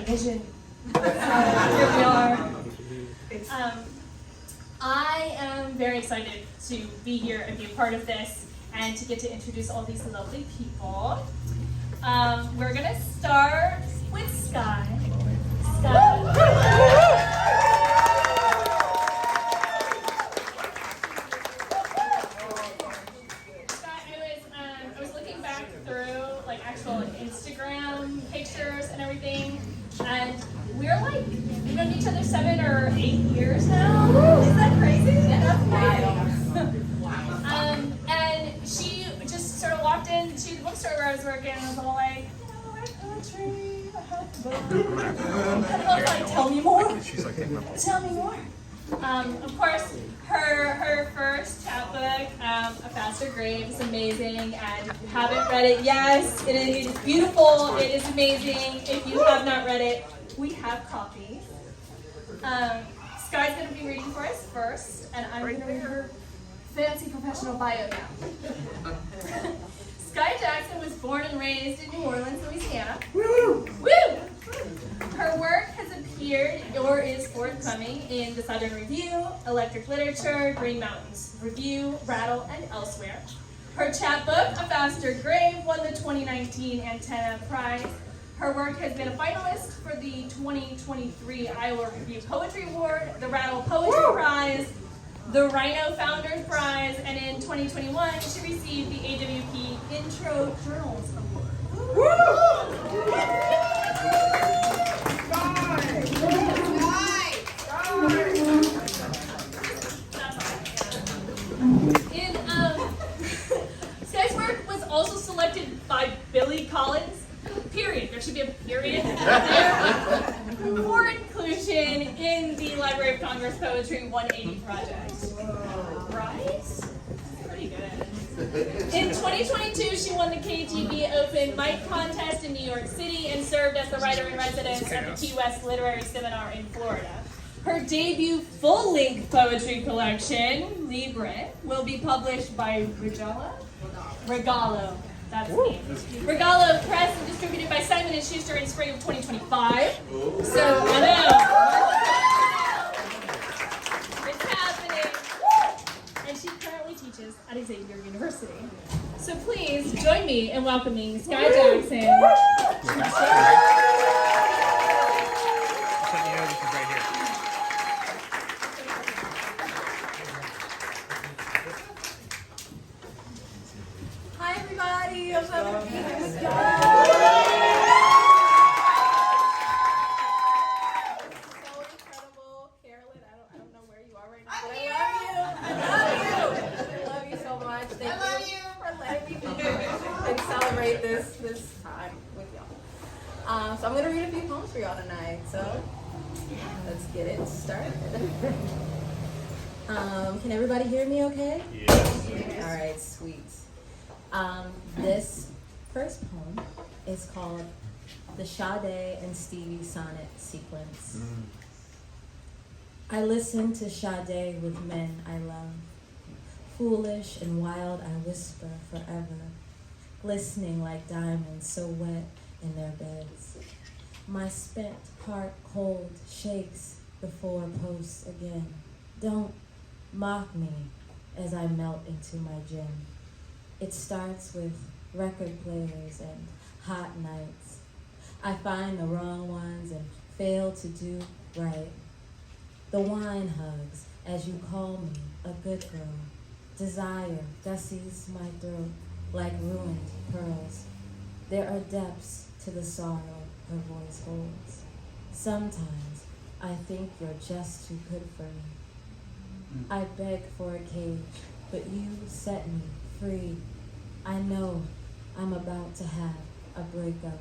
Division. So here we are. I am very excited to be here and be a part of this and to get to introduce all these lovely people. We're going to start with Skye. I was looking back through actual Instagram pictures and everything, and we're we've known each other 7 or 8 years now. Isn't that crazy? Yeah, that's wild. And she just sort of walked into the bookstore where I was working and was all like, I write poetry, I have a book. And I was like, tell me more. She's like, tell me more. Of course, her first chapbook, A Faster Grave, is amazing, and if you haven't read it, yes, it is beautiful, it is amazing. If you have not read it, we have copies. Skye's going to be reading for us first, and I'm going to read her fancy professional bio now. Skye Jackson was born and raised in New Orleans, Louisiana. Woo! Woo! Her work has appeared or is forthcoming in the Southern Review, Electric Literature, Green Mountains Review, Rattle, and elsewhere. Her chapbook, A Faster Grave, won the 2019 Antenna Prize. Her work has been a finalist for the 2023 Iowa Review Poetry Award, the Rattle Poetry Prize, the RHINO Founders Prize, and in 2021, she received the AWP Intro Journals Award. Skye's work was also selected by Billy Collins, period, there should be a period there, for inclusion in the Library of Congress Poetry 180 project. Right? Pretty good. In 2022, she won the KGB Open Mic Contest in New York City and served as the writer-in-residence at the Key West Literary Seminar in Florida. Her debut full-length poetry collection, Libre, will be published by Regalo. That's me. Regalo Press and distributed by Simon & Schuster in spring of 2025. So, I know. It's happening. And she currently teaches at Xavier University. So please join me in welcoming Skye Jackson. This time with y'all. So I'm going to read a few poems for y'all tonight. So let's get it started. Can everybody hear me okay? Yes. All right, sweet. This first poem is called The Sade and Stevie Sonnet Sequence. I listen to Sade with men I love. Foolish and wild I whisper forever. Glistening like diamonds so wet in their beds. My spent heart cold shakes before posts again. Don't mock me as I melt into my gym. It starts with record players and hot nights. I find the wrong ones and fail to do right. The wine hugs as you call me a good girl. Desire gussies my throat like ruined pearls. There are depths to the sorrow her voice holds. Sometimes I think you're just too good for me. I beg for a cage, but you set me free. I know I'm about to have a breakup.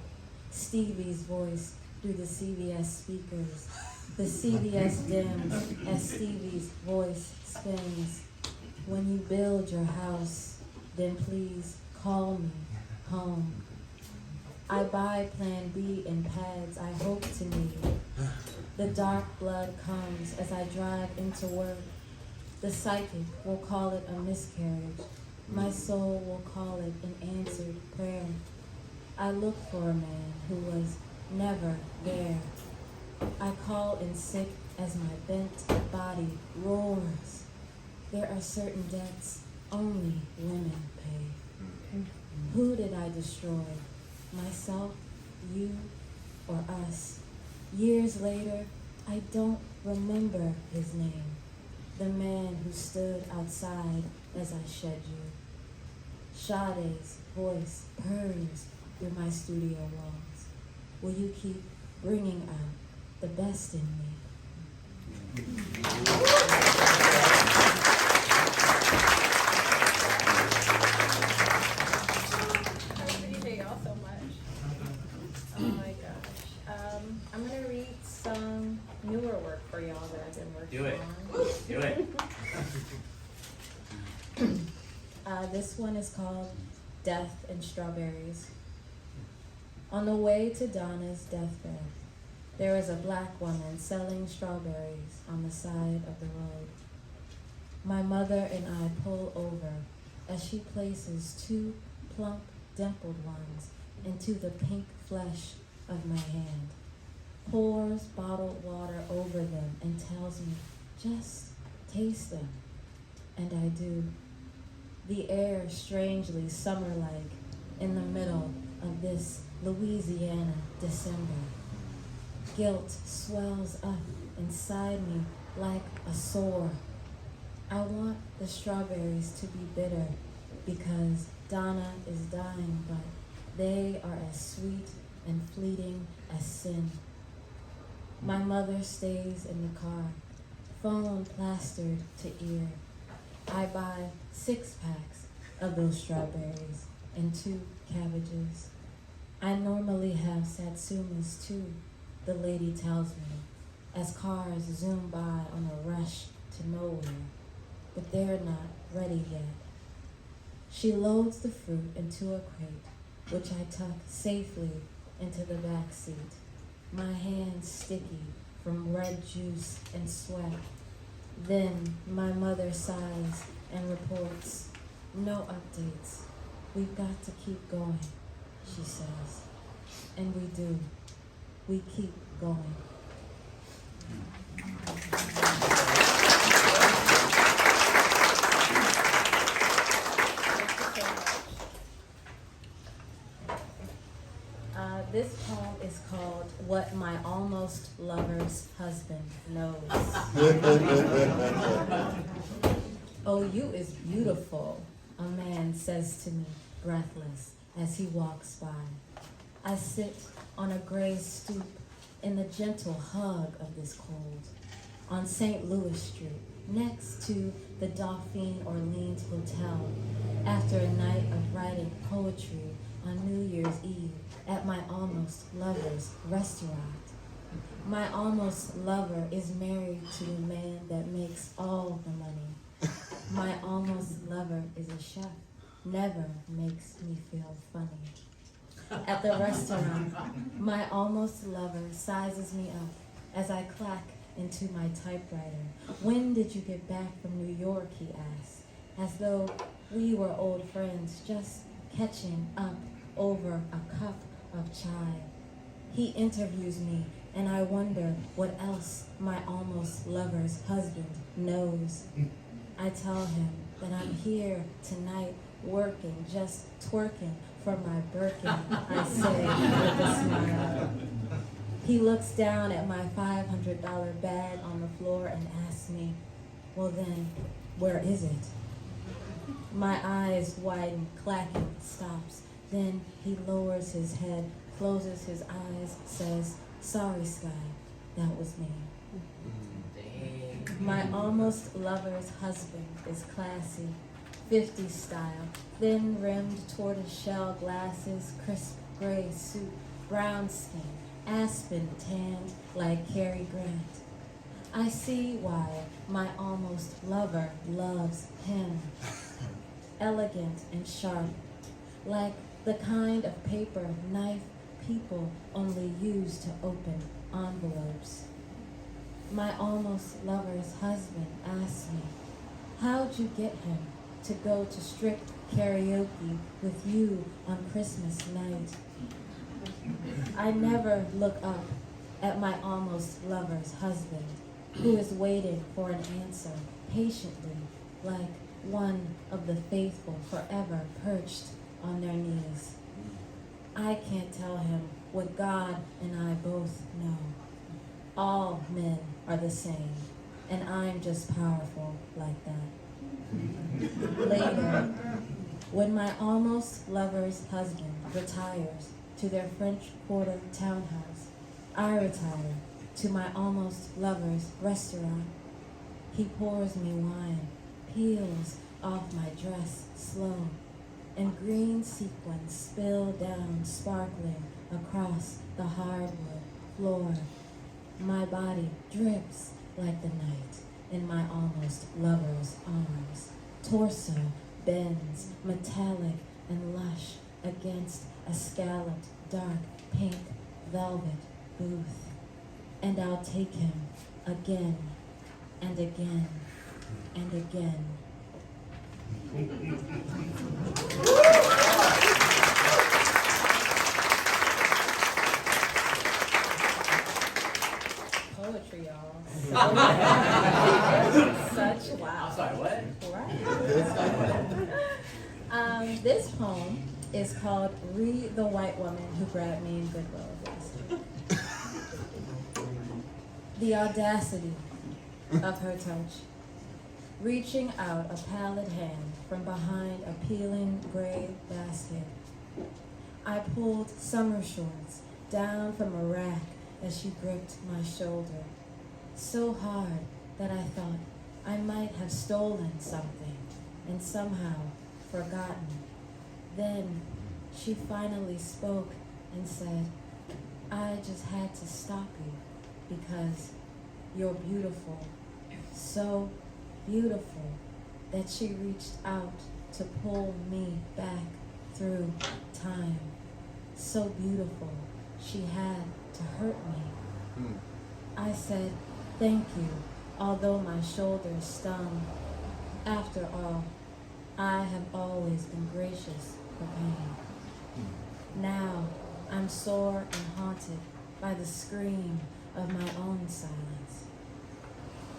Stevie's voice through the CVS speakers. The CVS dims as Stevie's voice spins. When you build your house, then please call me home. I buy Plan B in pads I hope to need. The dark blood comes as I drive into work. The psychic will call it a miscarriage. My soul will call it an answered prayer. I look for a man who was never there. I call in sick as my bent body roars. There are certain debts only women pay. Who did I destroy? Myself, you, or us? Years later, I don't remember his name. The man who stood outside as I shed you. Sade's voice purrs through my studio walls. Will you keep bringing out the best in me? I appreciate y'all so much. Oh my gosh. I'm gonna read some newer work for y'all that I've been working on. Do it. This one is called Death and Strawberries. On the way to Donna's deathbed, there is a black woman selling strawberries on the side of the road. My mother and I pull over as she places two plump, dimpled ones into the pink flesh of my hand, pours bottled water over them and tells me, just taste them. And I do. The air strangely summer-like in the middle of this Louisiana December. Guilt swells up inside me like a sore. I want the strawberries to be bitter because Donna is dying, but they are as sweet and fleeting as sin. My mother stays in the car, phone plastered to ear. I buy 6 packs of those strawberries and 2 cabbages. I normally have satsumas too, the lady tells me, as cars zoom by on a rush to nowhere, but they're not ready yet. She loads the fruit into a crate, which I tuck safely into the back seat, my hands sticky from red juice and sweat. Then my mother sighs and reports, no updates. We've got to keep going, she says. And we do. We keep going. This poem is called What My Almost Lover's Husband Knows. Oh, you is beautiful, a man says to me, breathless, as he walks by. I sit on a gray stoop in the gentle hug of this cold, on St. Louis Street, next to the Dauphine Orleans Hotel, after a night of writing poetry on New Year's Eve at my almost lover's restaurant. My almost lover is married to a man that makes all the money. My almost lover is a chef, never makes me feel funny. At the restaurant, my almost lover sizes me up as I clack into my typewriter. When did you get back from New York, he asks, as though we were old friends just catching up over a cup of chai. He interviews me, and I wonder what else my almost lover's husband knows. I tell him that I'm here tonight working, just twerking for my Birkin, I say with a smile. He looks down at my $500 bag on the floor and asks me, well then, where is it? My eyes widen, clacking, stops. Then he lowers his head, closes his eyes, says, sorry, Skye, that was me. My almost lover's husband is classy, 50s style, thin-rimmed tortoiseshell glasses, crisp gray suit, brown skin, aspen tanned like Cary Grant. I see why my almost lover loves him. Elegant and sharp, like the kind of paper knife people only use to open envelopes. My almost lover's husband asks me, how'd you get him to go to strict karaoke with you on Christmas night? I never look up at my almost lover's husband, who is waiting for an answer patiently, like one of the faithful forever perched on their knees. I can't tell him what God and I both know. All men are the same, and I'm just powerful like that. Later, when my almost lover's husband retires to their French Quarter townhouse, I retire to my almost lover's restaurant. He pours me wine, peels off my dress slow, and green sequins spill down sparkling across the hardwood floor. My body drips like the night in my almost lover's arms. Torso bends, metallic and lush, against a scalloped, dark pink velvet booth. And I'll take him again and again and again. Poetry, y'all. Such wow. I'm sorry, what? Right. This poem is called Read the White Woman Who Grabbed Me in Goodwill Last Year. The audacity of her touch, reaching out a pallid hand from behind a peeling gray basket. I pulled summer shorts down from a rack as she gripped my shoulder, so hard that I thought I might have stolen something and somehow forgotten. Then she finally spoke and said, I just had to stop you because you're beautiful, so beautiful that she reached out to pull me back through time. So beautiful, she had to hurt me. I said, thank you, although my shoulders stung. After all, I have always been gracious for pain. Now I'm sore and haunted by the scream of my own silence.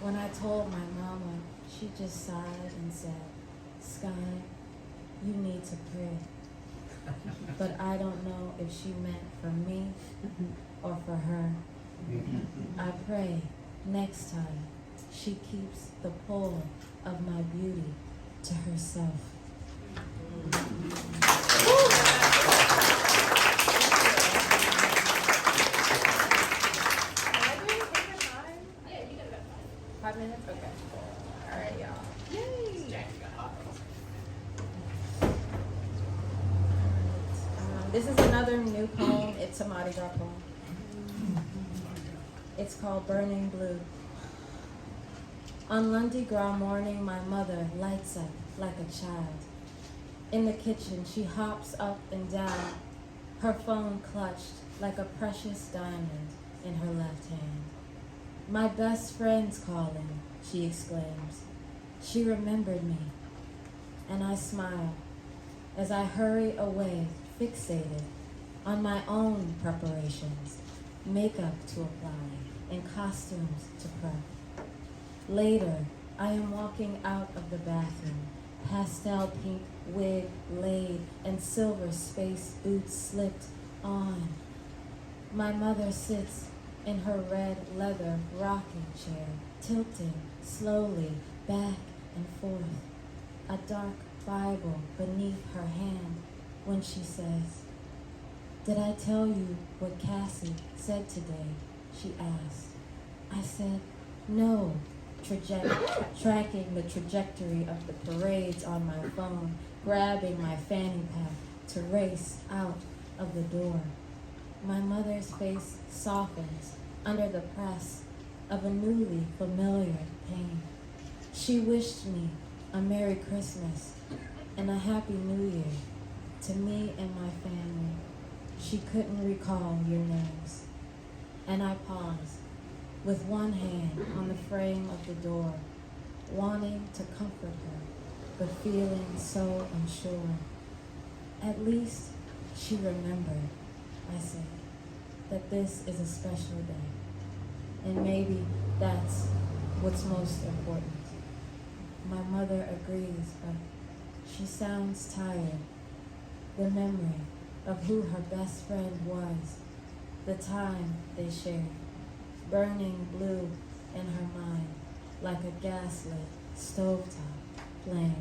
When I told my mama, she just sighed and said, Skye, you need to pray. But I don't know if she meant for me or for her. I pray next time she keeps the pull of my beauty to herself. Yeah, you got about 5 minutes? Okay. All right, y'all. This is another new poem. It's a Mardi Gras poem. It's called Burning Blue. On Lundi Gras morning, my mother lights up like a child. In the kitchen, she hops up and down, her phone clutched like a precious diamond in her left hand. My best friend's calling, she exclaims. She remembered me. And I smile as I hurry away, fixated on my own preparations, makeup to apply and costumes to prep. Later, I am walking out of the bathroom, pastel pink wig laid and silver space boots slipped on. My mother sits in her red leather rocking chair, tilting slowly back and forth, a dark Bible beneath her hand when she says, "Did I tell you what Cassie said today?" she asked. I said, "No," tracking the trajectory of the parades on my phone, grabbing my fanny pack to race out of the door. My mother's face softens under the press of a newly familiar pain. She wished me a Merry Christmas and a Happy New Year to me and my family. She couldn't recall your names. And I paused, with one hand on the frame of the door, wanting to comfort her, but feeling so unsure. At least she remembered, I said. that this is a special day. And maybe that's what's most important. My mother agrees, but she sounds tired. The memory of who her best friend was, the time they shared, burning blue in her mind like a gaslit stovetop flame.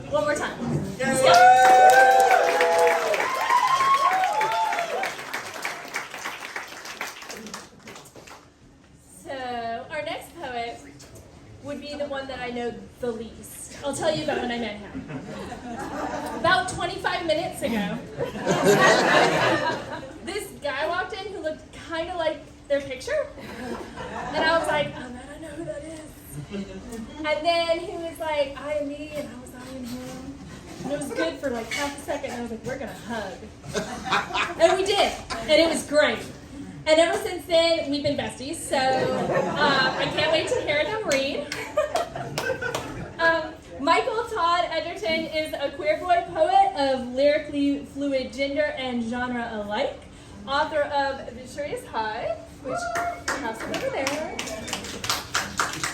One more time. Let's go. So our next poet would be the one that I know the least. I'll tell you about when I met him. About 25 minutes ago, this guy walked in who looked kind of like their picture. And I was like, oh man, I know who that is. And then he was like, eyeing me, and I was eyeing him. And it was good for like half a second, and I was like, we're gonna hug. And we did, and it was great. And ever since then, we've been besties, so I can't wait to hear them read. Michael Tod Edgerton is a queerboy poet of lyrically fluid gender and genre alike, author of Vitreous Hide, which I have some over there.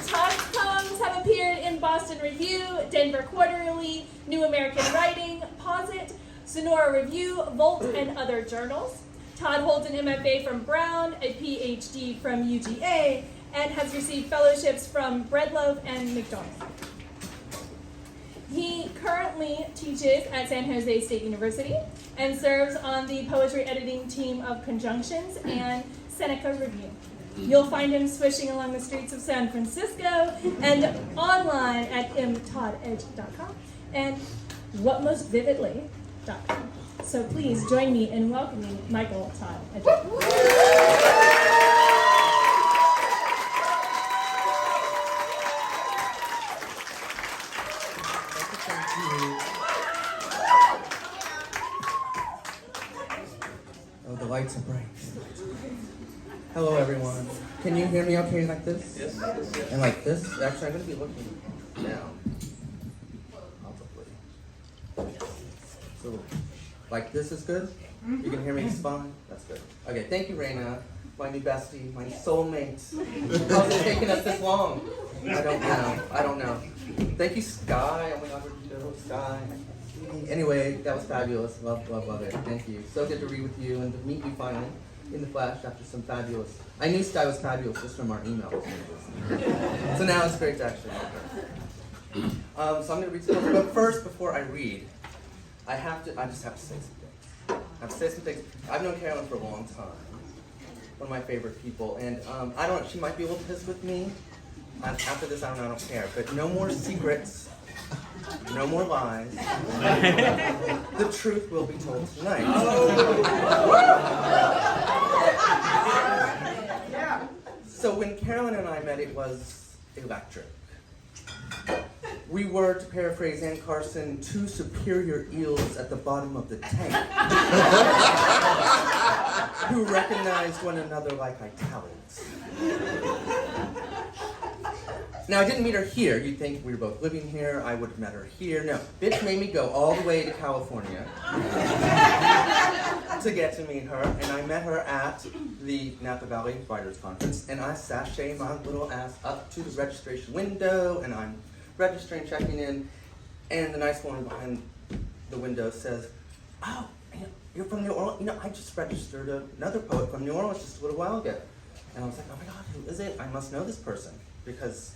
Todd's poems have appeared in Boston Review, Denver Quarterly, New American Writing, Posit, Sonora Review, Volt, and other journals. Tod holds an M.F.A. from Brown, a Ph.D. from UGA, and has received fellowships from Bread Loaf and MacDowell. He currently teaches at San José State University and serves on the poetry editing team of Conjunctions and Seneca Review. You'll find him swishing along the streets of San Francisco and online at mtodedge.com and whatmostvividly.com. So please join me in welcoming Michael Tod Edgerton. Oh, the lights are bright. Hello, everyone. Can you hear me okay like this? Yes. And like this? Actually, I'm going to be looking down. So, like this is good? You can hear me just fine? That's good. Okay, thank you, Raina, my new bestie, my soulmate. How's it taking us this long? I don't know. Thank you, Skye. Oh my God, where'd you go, Skye? Anyway, that was fabulous. Love it. Thank you. So good to read with you and to meet you finally in the flesh after some fabulous. I knew Skye was fabulous just from our emails. So now it's great to actually meet her. So I'm going to read some poetry, but first, before I read, I just have to say some things. I've known Carolyn for a long time. One of my favorite people, and she might be a little pissed with me. After this, I don't care. But no more secrets. No more lies. The truth will be told tonight. So when Carolyn and I met, it was electric. We were, to paraphrase Ann Carson, two superior eels at the bottom of the tank who recognized one another like italics. Now, I didn't meet her here. You'd think we were both living here. I would have met her here. No, bitch made me go all the way to California to get to meet her, and I met her at the Napa Valley Writers Conference, and I sashay my little ass up to the registration window, and I'm registering, checking in, and the nice woman behind the window says, "Oh, you're from New Orleans? You know, I just registered another poet from New Orleans just a little while ago." And I was like, "Oh my God, who is it? I must know this person," because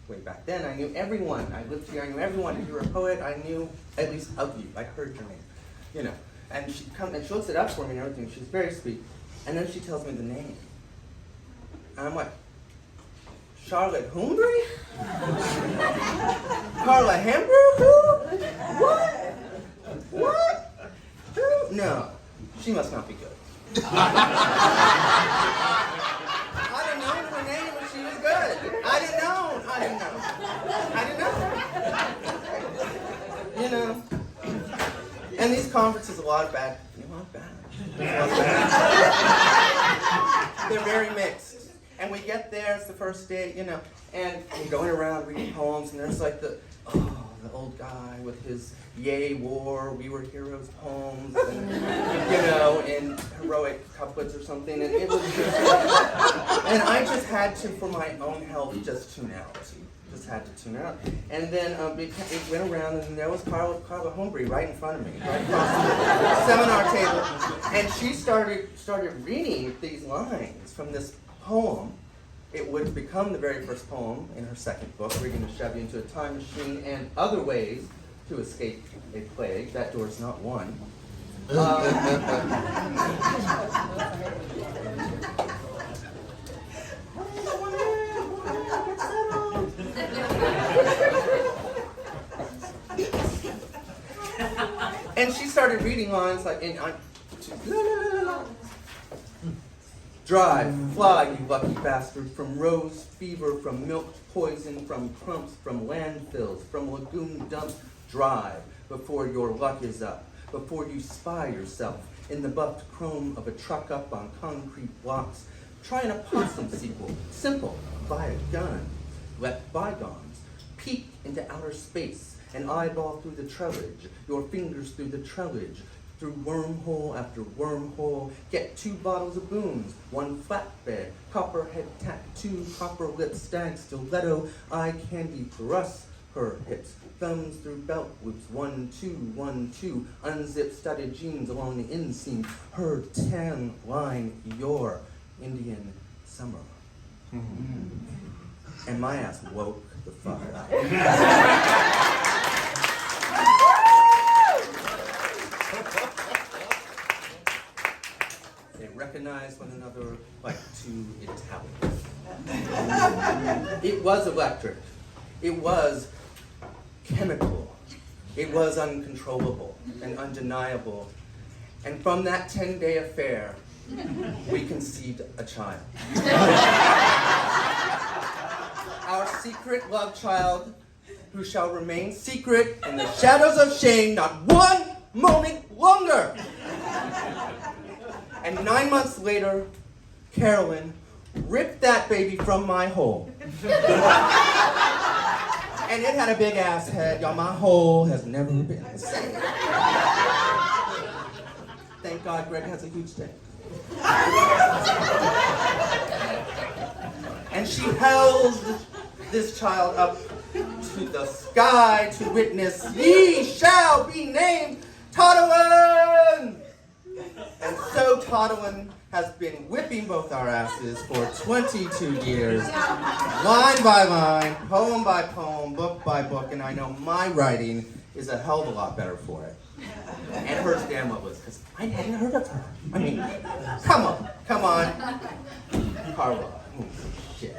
way back then, I knew everyone. I lived here, I knew everyone. If you were a poet, I knew at least of you. I heard your name, you know. And she looks it up for me and everything. She's very sweet. And then she tells me the name. And I'm like, Charlotte Hembree? Carla Hembree? Who? What? Who? No, she must not be good. I didn't know her name, but she was good. I didn't know. You And these conferences, a lot of bad. They're very mixed. And we get there, it's the first day, you know, and we're going around reading poems, and there's like the old guy with his Yay War, We Were Heroes poems, and, you know, and heroic couplets or something, and it was just, and I just had to, for my own health, just tune out. Just had to tune out. And then it went around, and there was Carolyn Hembree right in front of me, right across the seminar table, and she started reading these lines from this poem. It would become the very first poem in her second book, Rigging a Chevy into a Time Machine and Other Ways to Escape a Plague. That door's not one. And she started reading lines like, drive, fly, you lucky bastard, from rose fever, from milk poison, from crumps, from landfills, from lagoon dumps. Drive before your luck is up, before you spy yourself in the buffed chrome of a truck up on concrete blocks. Try an opossum sequel, simple, buy a gun, let bygones peek into outer space, an eyeball through the trellage, your fingers through the trellage, through wormhole after wormhole, get 2 bottles of booze, 1 flatbed, copperhead tattoo, copper lip stag, stiletto, eye candy thrust her hips, thumbs through belt loops, 1, 2, 1, 2, unzip studded jeans along the inseam, her tan line, your Indian summer. And my ass woke the fuck up. They recognized one another like 2 Italians. It was electric. It was chemical. It was uncontrollable and undeniable. And from that 10-day affair, we conceived a child. Our secret love child, who shall remain secret in the shadows of shame not 1 moment longer. And 9 months later, Carolyn ripped that baby from my hole. And it had a big ass head. Y'all, my hole has never been the same. Thank God Greg has a huge dick. And she held this child up to the sky to witness, ye shall be named Todwin! And so Todwin has been whipping both our asses for 22 years, line by line, poem by poem, book by book, and I know my writing is a hell of a lot better for it. And hers damn well was, because I hadn't heard of her. I mean, come on. Carla. Shit.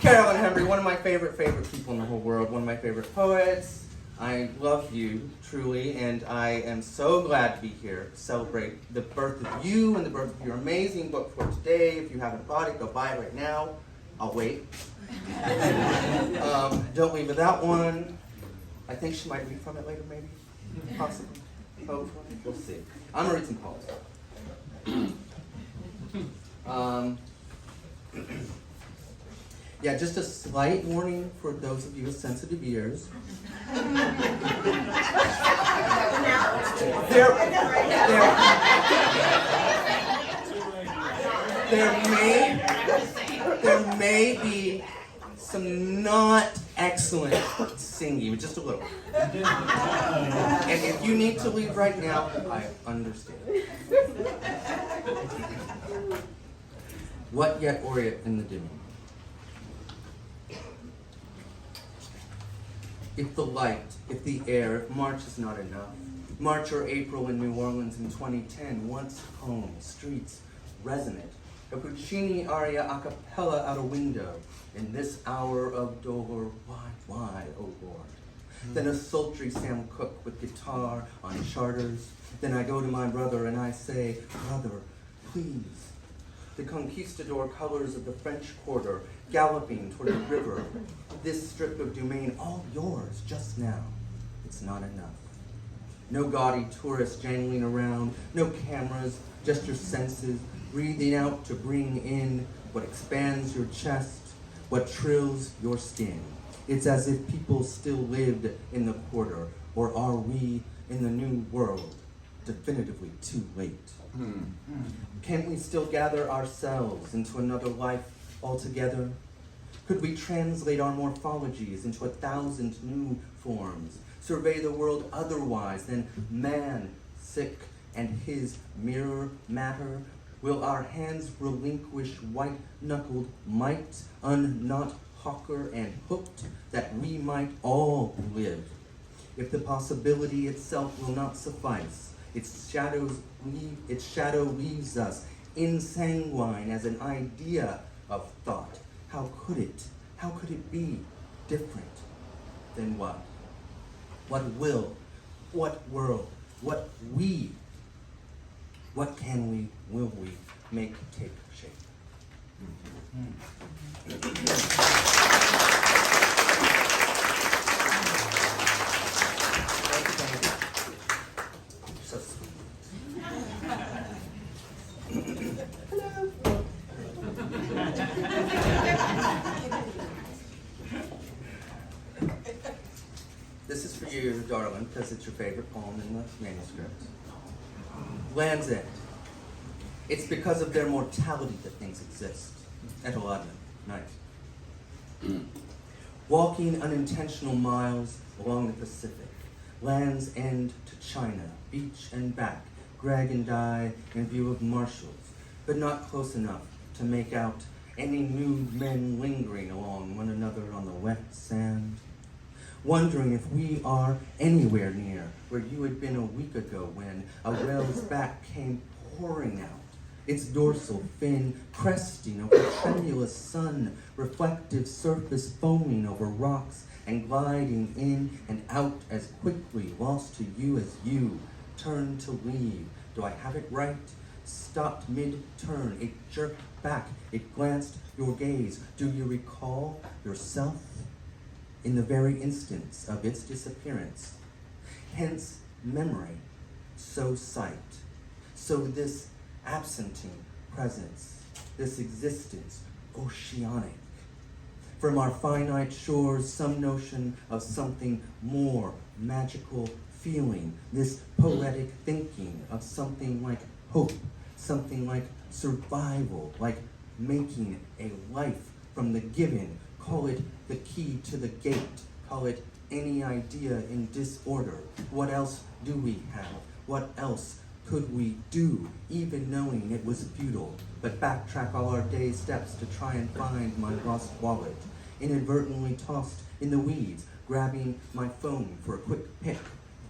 Carolyn Hembree, one of my favorite people in the whole world, one of my favorite poets. I love you, truly, and I am so glad to be here to celebrate the birth of you and the birth of your amazing book for today. If you haven't bought it, go buy it right now. I'll wait. Don't leave without one. I think she might read from it later, maybe. Possibly. Hopefully. We'll see. I'm going to read some poems. Yeah, just a slight warning for those of you with sensitive ears. There may be some not excellent singing, but just a little. And if you need to leave right now, I understand. What yet aureate in the dimming? If the light, if the air, if March is not enough, March or April in New Orleans in 2010, once home, streets resonant, a Puccini aria a cappella out a window, in this hour of dolor, why, oh Lord? Then a sultry Sam Cooke with guitar on charters, then I go to my brother and I say, brother, please. The conquistador colors of the French Quarter, galloping toward the river, this strip of domain, all yours just now. it's not enough. No gaudy tourists jangling around, no cameras, just your senses, breathing out to bring in what expands your chest, what trills your skin. It's as if people still lived in the quarter, or are we in the new world, definitively too late? Can't we still gather ourselves into another life altogether? Could we translate our morphologies into 1,000 new forms, survey the world otherwise than man, sick, and his mirror matter? Will our hands relinquish white-knuckled might, unknot hawker and hooked, that we might all live? If the possibility itself will not suffice, its shadow leaves us insanguine as an idea of thought. How could it be different than what? What will, what world, what can we, will we make take shape? So sweet. This is for you, darling, because it's your favorite poem in the manuscript. Land's End. It's because of their mortality that things exist. At 11, night. Walking unintentional miles along the Pacific. Land's End to China, beach and back. Greg and I in view of marshals, but not close enough to make out any new men lingering along one another on the wet sand. Wondering if we are anywhere near where you had been a week ago when a whale's back came pouring out, its dorsal fin cresting over tremulous sun, reflective surface foaming over rocks and gliding in and out as quickly, lost to you as you turned to leave. Do I have it right? Stopped mid-turn, it jerked back, it glanced your gaze. Do you recall yourself in the very instance of its disappearance? Hence memory, so sight, so this absenting presence, this existence, oceanic. From our finite shores, some notion of something more magical feeling, this poetic thinking of something like hope, something like survival, like making a life from the given. Call it the key to the gate, call it any idea in disorder. What else do we have? What else could we do, even knowing it was futile, but backtrack all our day's steps to try and find my lost wallet, inadvertently tossed in the weeds, grabbing my phone for a quick pic,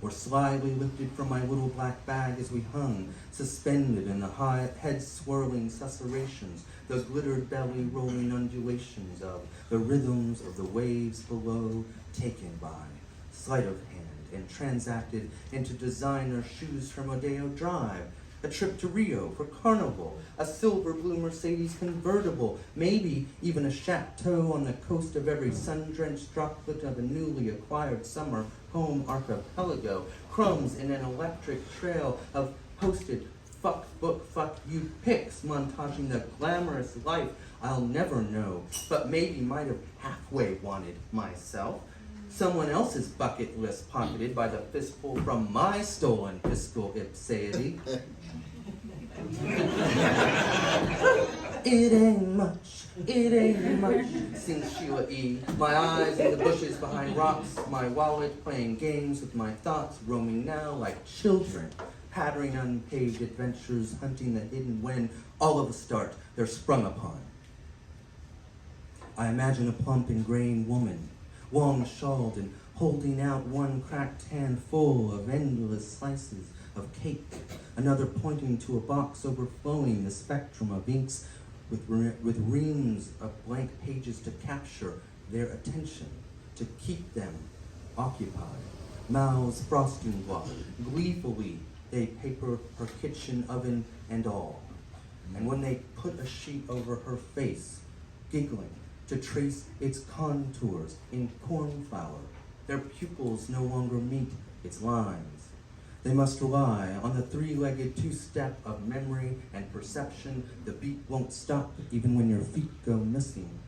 or slyly lifted from my little black bag as we hung, suspended in the high head-swirling susurrations, the glittered belly rolling undulations of the rhythms of the waves below, taken by sleight of hand and transacted into designer shoes from Rodeo Drive, a trip to Rio for Carnival, a silver blue Mercedes convertible, maybe even a chateau on the coast of every sun-drenched droplet of a newly acquired summer home archipelago, crumbs in an electric trail of posted fuck book, fuck you pics, montaging the glamorous life I'll never know, but maybe might have halfway wanted myself. Someone else's bucket list pocketed by the fistful from my stolen fiscal ipsity. It ain't much, sings Sheila E. My eyes in the bushes behind rocks, my wallet playing games with my thoughts, roaming now like children, pattering unpaved adventures, hunting the hidden when, all of a start, they're sprung upon. I imagine a plump and graying woman, long-shawled and holding out one cracked hand full of endless slices of cake, another pointing to a box overflowing the spectrum of inks with reams of blank pages to capture their attention, to keep them occupied. Mouths frosting block, gleefully they paper her kitchen oven and all. And when they put a sheet over her face, giggling, to trace its contours in cornflower, Their pupils no longer meet its lines. They must rely on the three-legged two-step of memory and perception. The beat won't stop even when your feet go missing.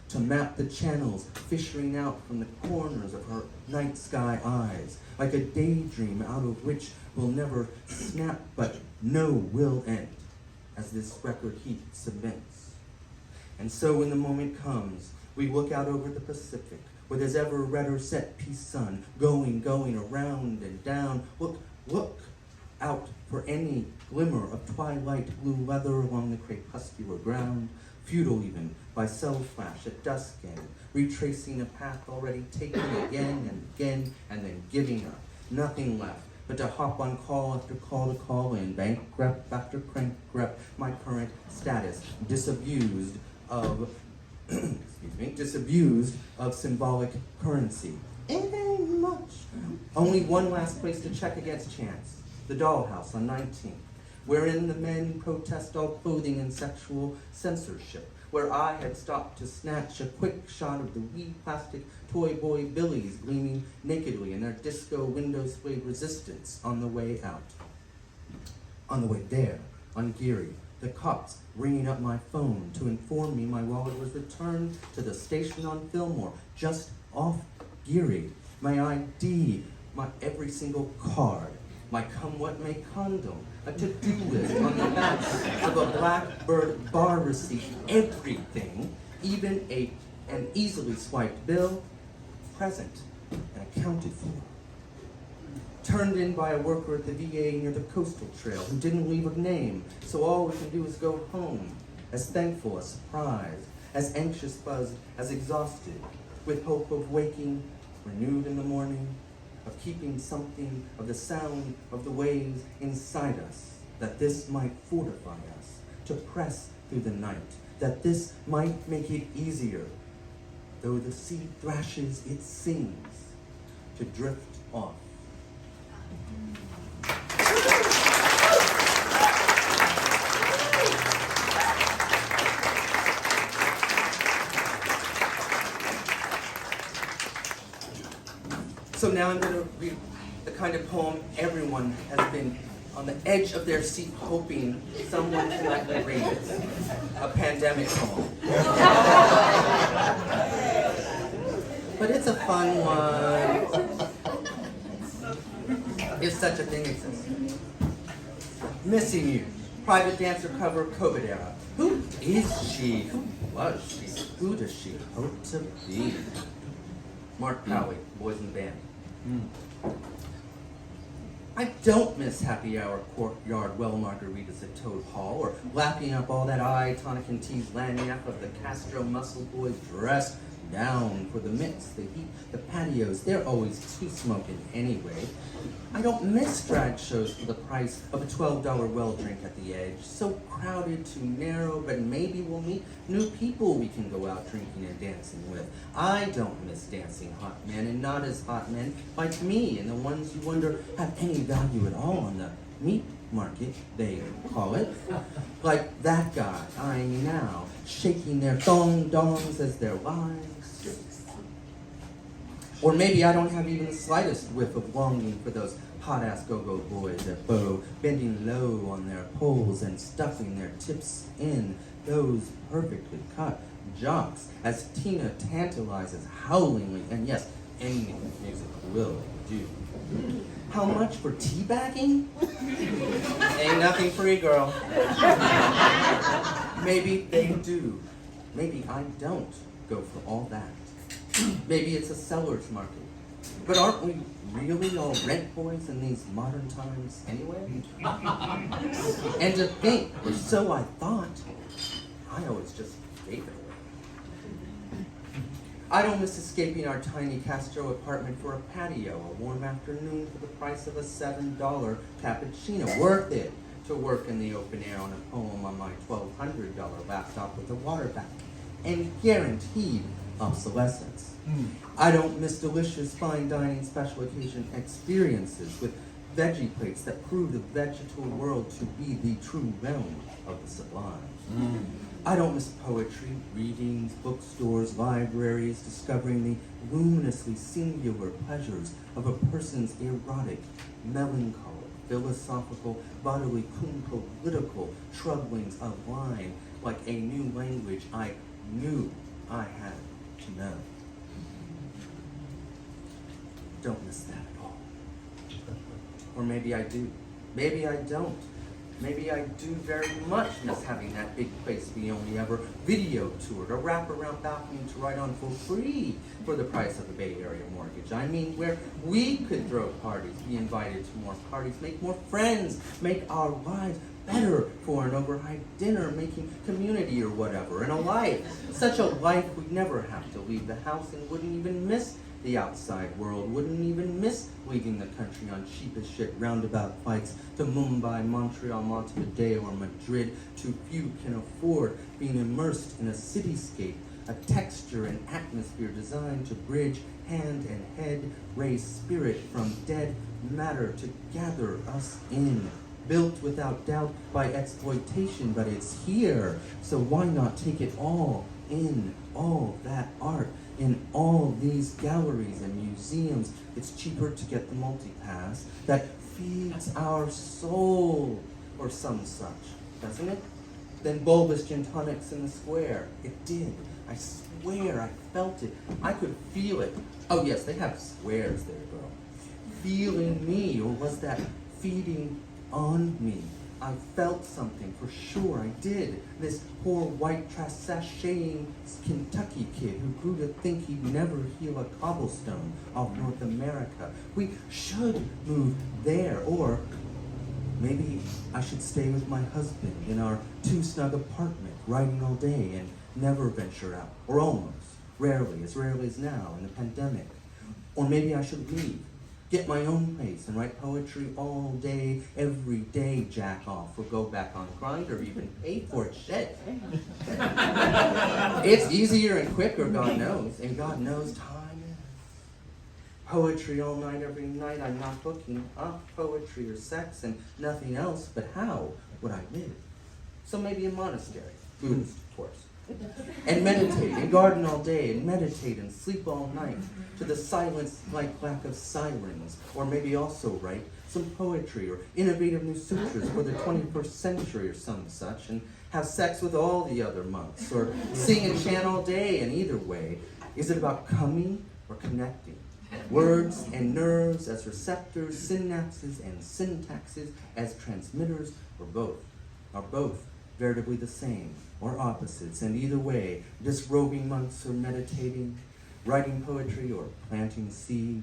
To map the channels fishing out from the corners of her night sky eyes, like a daydream out of which will never snap, but no will end, as this record heat cements. And so when the moment comes, we look out over the Pacific, where there's ever redder set-piece sun, going around and down. Look out for any glimmer of twilight blue leather along the crepuscular ground, futile even, by cell flash at dusk and retracing a path already taken again and again, and then giving up. Nothing left but to hop on call after call to call in, bankrupt after bankrupt, my current status, disabused of, disabused of symbolic currency. It ain't much. Only one last place to check against chance, the Dollhouse on 19th, wherein the men protest all clothing and sexual censorship, where I had stopped to snatch a quick shot of the wee plastic toy boy billies gleaming nakedly in their disco window sway resistance on the way out. On the way there, on Geary, the cops ringing up my phone to inform me my wallet was returned to the station on Fillmore, just off Geary. My ID, my every single card, my come-what-may condom, a to-do list on the back of a Blackbird bar receipt, everything, even an easily swiped bill, present and accounted for. Turned in by a worker at the VA near the coastal trail who didn't leave a name, so all we can do is go home, as thankful, as surprised, as anxious, buzzed, as exhausted, with hope of waking, renewed in the morning, of keeping something of the sound of the waves inside us, that this might fortify us to press through the night, that this might make it easier, though the sea thrashes it sings, to drift off. So now I'm going to read the kind of poem everyone has been on the edge of their seat hoping someone can let me read. A pandemic poem. But it's a fun one. If such a thing exists. Missing You. Private dancer cover, COVID era. Who is she? Who was she? Who does she hope to be? Mark Powley, Boys in the Band. I don't miss happy hour courtyard well margaritas at Toad Hall, or lapping up all that eye tonic and tease lagniappe of the Castro muscle boys dressed down for the mix, the heat, the patios. They're always too smoking anyway. I don't miss drag shows for the price of a $12 well drink at the Edge. So crowded, too narrow, but maybe we'll meet new people we can go out drinking and dancing with. I don't miss dancing hot men, and not as hot men like me, and the ones you wonder have any value at all on the meat market, they call it. Like that guy eyeing me now, shaking their thong-dongs as their lives. Or maybe I don't have even the slightest whiff of longing for those hot-ass go-go boys at Beau, bending low on their poles and stuffing their tips in, those perfectly cut jocks, as Tina tantalizes howlingly, and yes, any music will do. How much for teabagging? Ain't nothing free, girl. Maybe they do. Maybe I don't go for all that. Maybe it's a seller's market. But aren't we really all rent boys in these modern times anyway? And to think, or so I thought, I always just gave it away. I don't miss escaping our tiny Castro apartment for a patio, a warm afternoon for the price of a $7 cappuccino. Worth it to work in the open air on a poem on my $1,200 laptop with a water back. And guaranteed obsolescence. I don't miss delicious fine dining special occasion experiences with veggie plates that prove the vegetal world to be the true realm of the sublime. I don't miss poetry, readings, bookstores, libraries, discovering the luminously singular pleasures of a person's erotic, melancholic, philosophical, bodily, political troublings of line, like a new language I knew I had to know. Don't miss that at all. Or maybe I do. Maybe I don't. Maybe I do very much miss having that big place we only ever video toured, a wraparound balcony to write on for free for the price of a Bay Area mortgage. I mean, where we could throw parties, be invited to more parties, make more friends, make our lives better for an overnight dinner, making community or whatever, and a life. Such a life we'd never have to leave the house and wouldn't even miss the outside world, wouldn't even miss leaving the country on cheapest shit roundabout flights to Mumbai, Montreal, Montevideo, or Madrid. Too few can afford being immersed in a cityscape, a texture and atmosphere designed to bridge hand and head, raise spirit from dead matter to gather us in. Built without doubt by exploitation, but it's here, so why not take it all in, all that art, in all these galleries and museums? It's cheaper to get the multipass that feeds our soul, or some such, doesn't it? Than bulbous gin tonics in the square. It did. I swear, I felt it. I could feel it. Oh yes, they have squares there, girl. Feeling me, or was that feeding on me? I felt something, for sure I did. This poor white trash-sashaying Kentucky kid who grew to think he'd never heal a cobblestone off North America. We should move there, or maybe I should stay with my husband in our two-snug apartment, writing all day and never venture out, or almost, rarely as now in the pandemic. Or maybe I should leave, get my own place and write poetry all day, every day, jack off, or go back on grind, or even pay for it, shit. It's easier and quicker, God knows, and God knows time is. Poetry all night, every night, I'm not hooking up poetry or sex and nothing else, but how would I live? So maybe a monastery, Buddhist, of course. And meditate, and garden all day, and meditate, and sleep all night, to the silence like lack of sirens, or maybe also write some poetry, or innovative new sutras for the 21st century, or some such, and have sex with all the other monks, or sing and chant all day, and either way, is it about coming or connecting? Words and nerves as receptors, synapses and syntaxes as transmitters, or both? Are both veritably the same, or opposites, and either way, disrobing monks or meditating, writing poetry or planting seed,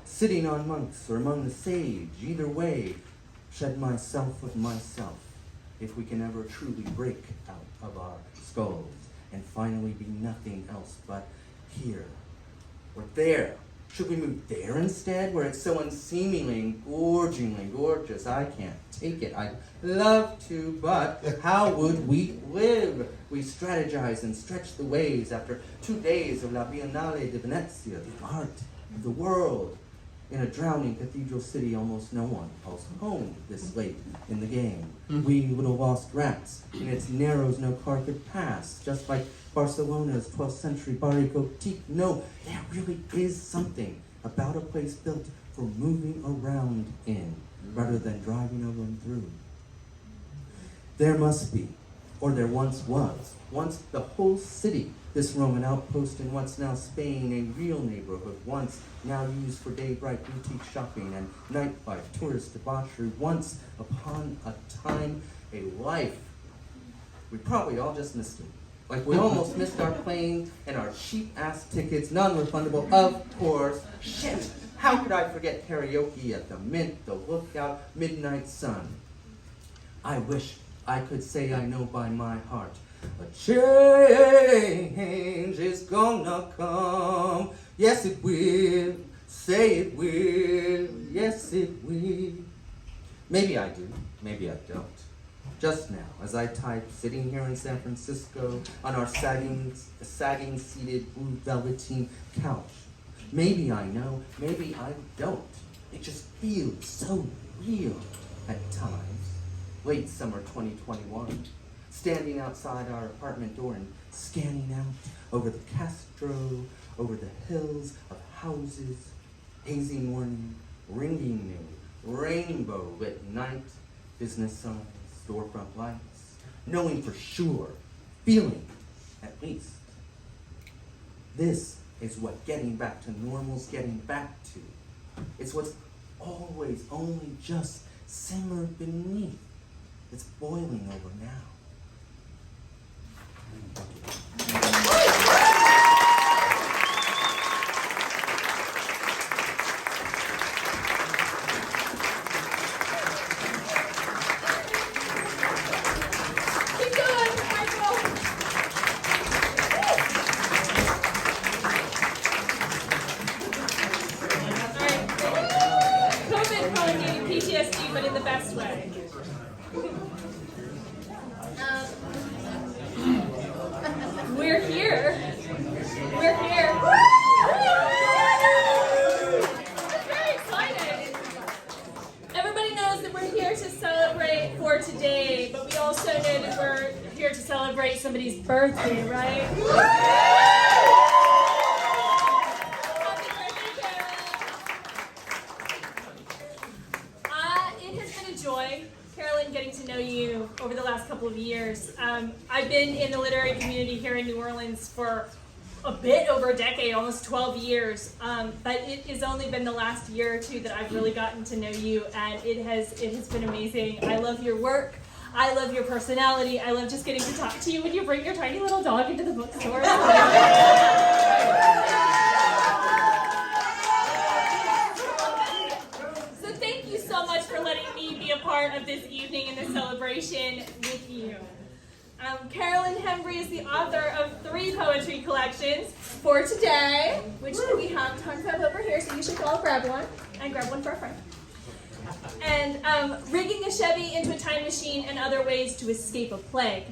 sitting on monks or among the sage, either way, shed myself with myself, if we can ever truly break out of our skulls and finally be nothing else but here or there. Should we move there instead, where it's so unseemingly and gorgingly gorgeous? I can't take it. I'd love to, but how would we live? We strategize and stretch the ways after 2 days of La Biennale di Venezia, the art of the world. In a drowning cathedral city, almost no one calls home this late in the game. We little lost rats, in its narrows no car could pass, just like Barcelona's 12th century Barrio Gothique. No, there really is something about a place built for moving around in, rather than driving over and through. There must be, or there once was, once the whole city, this Roman outpost in what's now Spain, a real neighborhood, once now used for day-bright boutique shopping and nightlife, tourist debauchery, once upon a time, a life. We probably all just missed it. Like we almost missed our plane and our cheap-ass tickets, non-refundable, of course. Shit! How could I forget karaoke at the Mint, the Lookout, Midnight Sun? I wish I could say I know by my heart, a change is gonna come. Yes, it will. Say it will. Yes, it will. Maybe I do. Maybe I don't. Just now, as I type, sitting here in San Francisco on our sagging seated blue velveteen couch. Maybe I know. Maybe I don't. It just feels so real at times. Late summer 2021. standing outside our apartment door and scanning out over the Castro, over the hills of houses, hazy morning, ringing noon, rainbow at night, business signs, storefront lights, knowing for sure, feeling at least. This is what getting back to normal's getting back to. It's what's always only just simmered beneath. It's boiling over now. Keep going, Michael. All right. COVID probably gave you PTSD, but in the best way. We're here. We're here. That's very exciting. Everybody knows that we're here to celebrate for today, but we also know that we're here to celebrate somebody's birthday, right? Happy birthday, Carolyn. It has been a joy, Carolyn, getting to know you over the last couple of years. I've been in the literary community here in New Orleans for a bit over a decade, almost 12 years, but it has only been the last year or two that I've really gotten to know you, and it has been amazing. I love your work. I love your personality. I love just getting to talk to you when you bring your tiny little dog into the bookstore. So thank you so much for letting me be a part of this evening and this celebration with you. Carolyn Hembree is the author of 3 poetry collections for today, which we have tons of over here, so you should all grab one, and grab one for a friend. And Rigging a Chevy into a Time Machine and Other Ways to Escape a Plague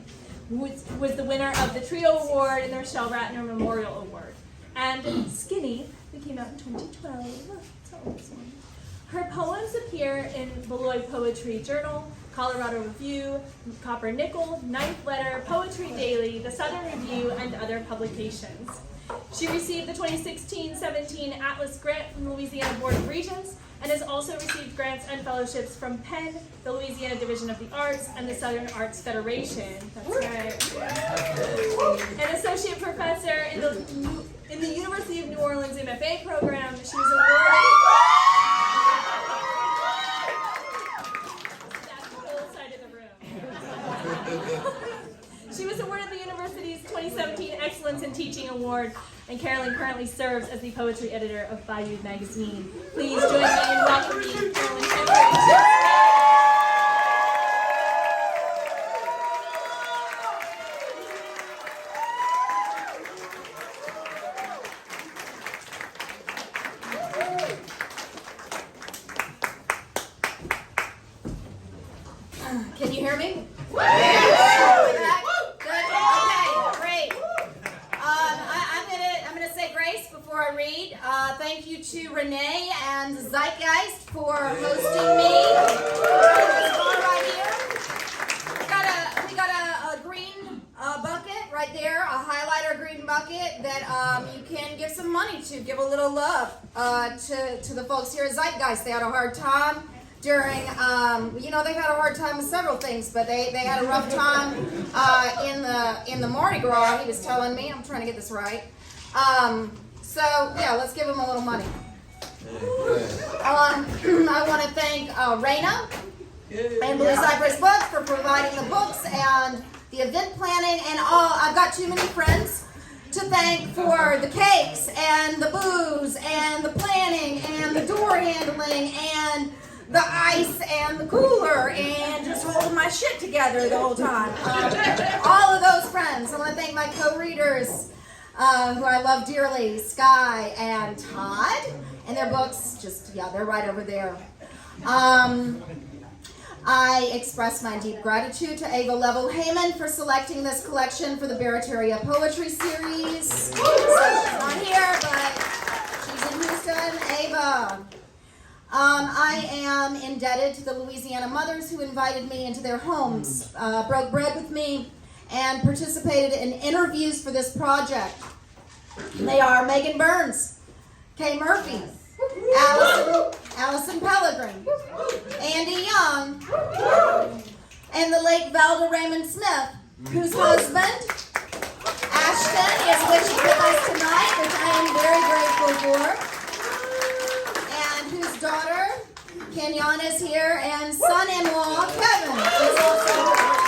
was the winner of the Trio Award and the Rochelle Ratner Memorial Award. And Skinny, that came out in 2012. That's all this one. Her poems appear in Beloit Poetry Journal, Colorado Review, Copper Nickel, Ninth Letter, Poetry Daily, The Southern Review, and other publications. She received the 2016-17 Atlas Grant from the Louisiana Board of Regents and has also received grants and fellowships from Penn, the Louisiana Division of the Arts, and the Southern Arts Federation. That's right. An associate professor in the University of New Orleans M.F.A. program. She was awarded... She was awarded the university's 2017 Excellence in Teaching Award, and Carolyn currently serves as the poetry editor of Bayou Magazine. Please join me in welcoming Carolyn Hembree. Can you hear me? Thank you to Renee and Zeitgeist for hosting me. This bar right here. We got a green bucket right there, a highlighter green bucket that you can give some money to, give a little love to the folks here at Zeitgeist. They had a hard time during, they've had a hard time with several things, but they had a rough time in the Mardi Gras. He was telling me, I'm trying to get this right. So, yeah, let's give them a little money. I want to thank RHINO and Blue Cypress Books for providing the books and the event planning and all. I've got too many friends to thank for the cakes and the booze and the planning and the door handling and the ice and the cooler and just holding my shit together the whole time. All of those friends. I want to thank my co-readers, who I love dearly, Skye and Tod, and their books, they're right over there. I express my deep gratitude to Ava Level-Heyman for selecting this collection for the Barataria Poetry Series. So she's not here, but she's in Houston. Ava. I am indebted to the Louisiana mothers who invited me into their homes, broke bread with me, and participated in interviews for this project. They are Megan Burns, Kay Murphy, Allison Pellegrin, Andy Young, and the late Valda Raymond Smith, whose husband, Ashton, is wishing with us tonight, which I am very grateful for, and whose daughter, Kenyon, is here, and son-in-law, Kevin, is also here.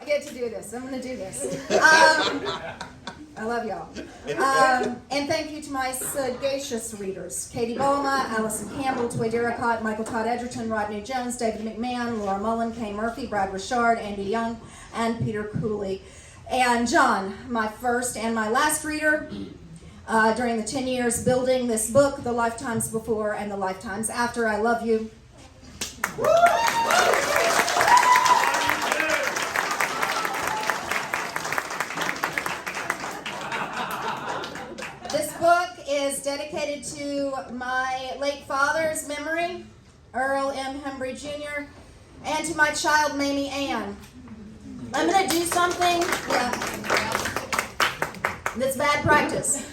I get to do this. I'm going to do this. I love y'all. And thank you to my sagacious readers, Katie Boma, Allison Campbell, Toy Derricott, Michael Tod Edgerton, Rodney Jones, David McMahon, Laura Mullen, Kay Murphy, Brad Richard, Andy Young, and Peter Cooley. And John, my first and my last reader during the 10 years building this book, The Lifetimes Before and the Lifetimes After. I love you. This book is dedicated to my late father's memory, Earl M. Hembree Jr., and to my child, Mamie Ann. I'm going to do something that's bad practice.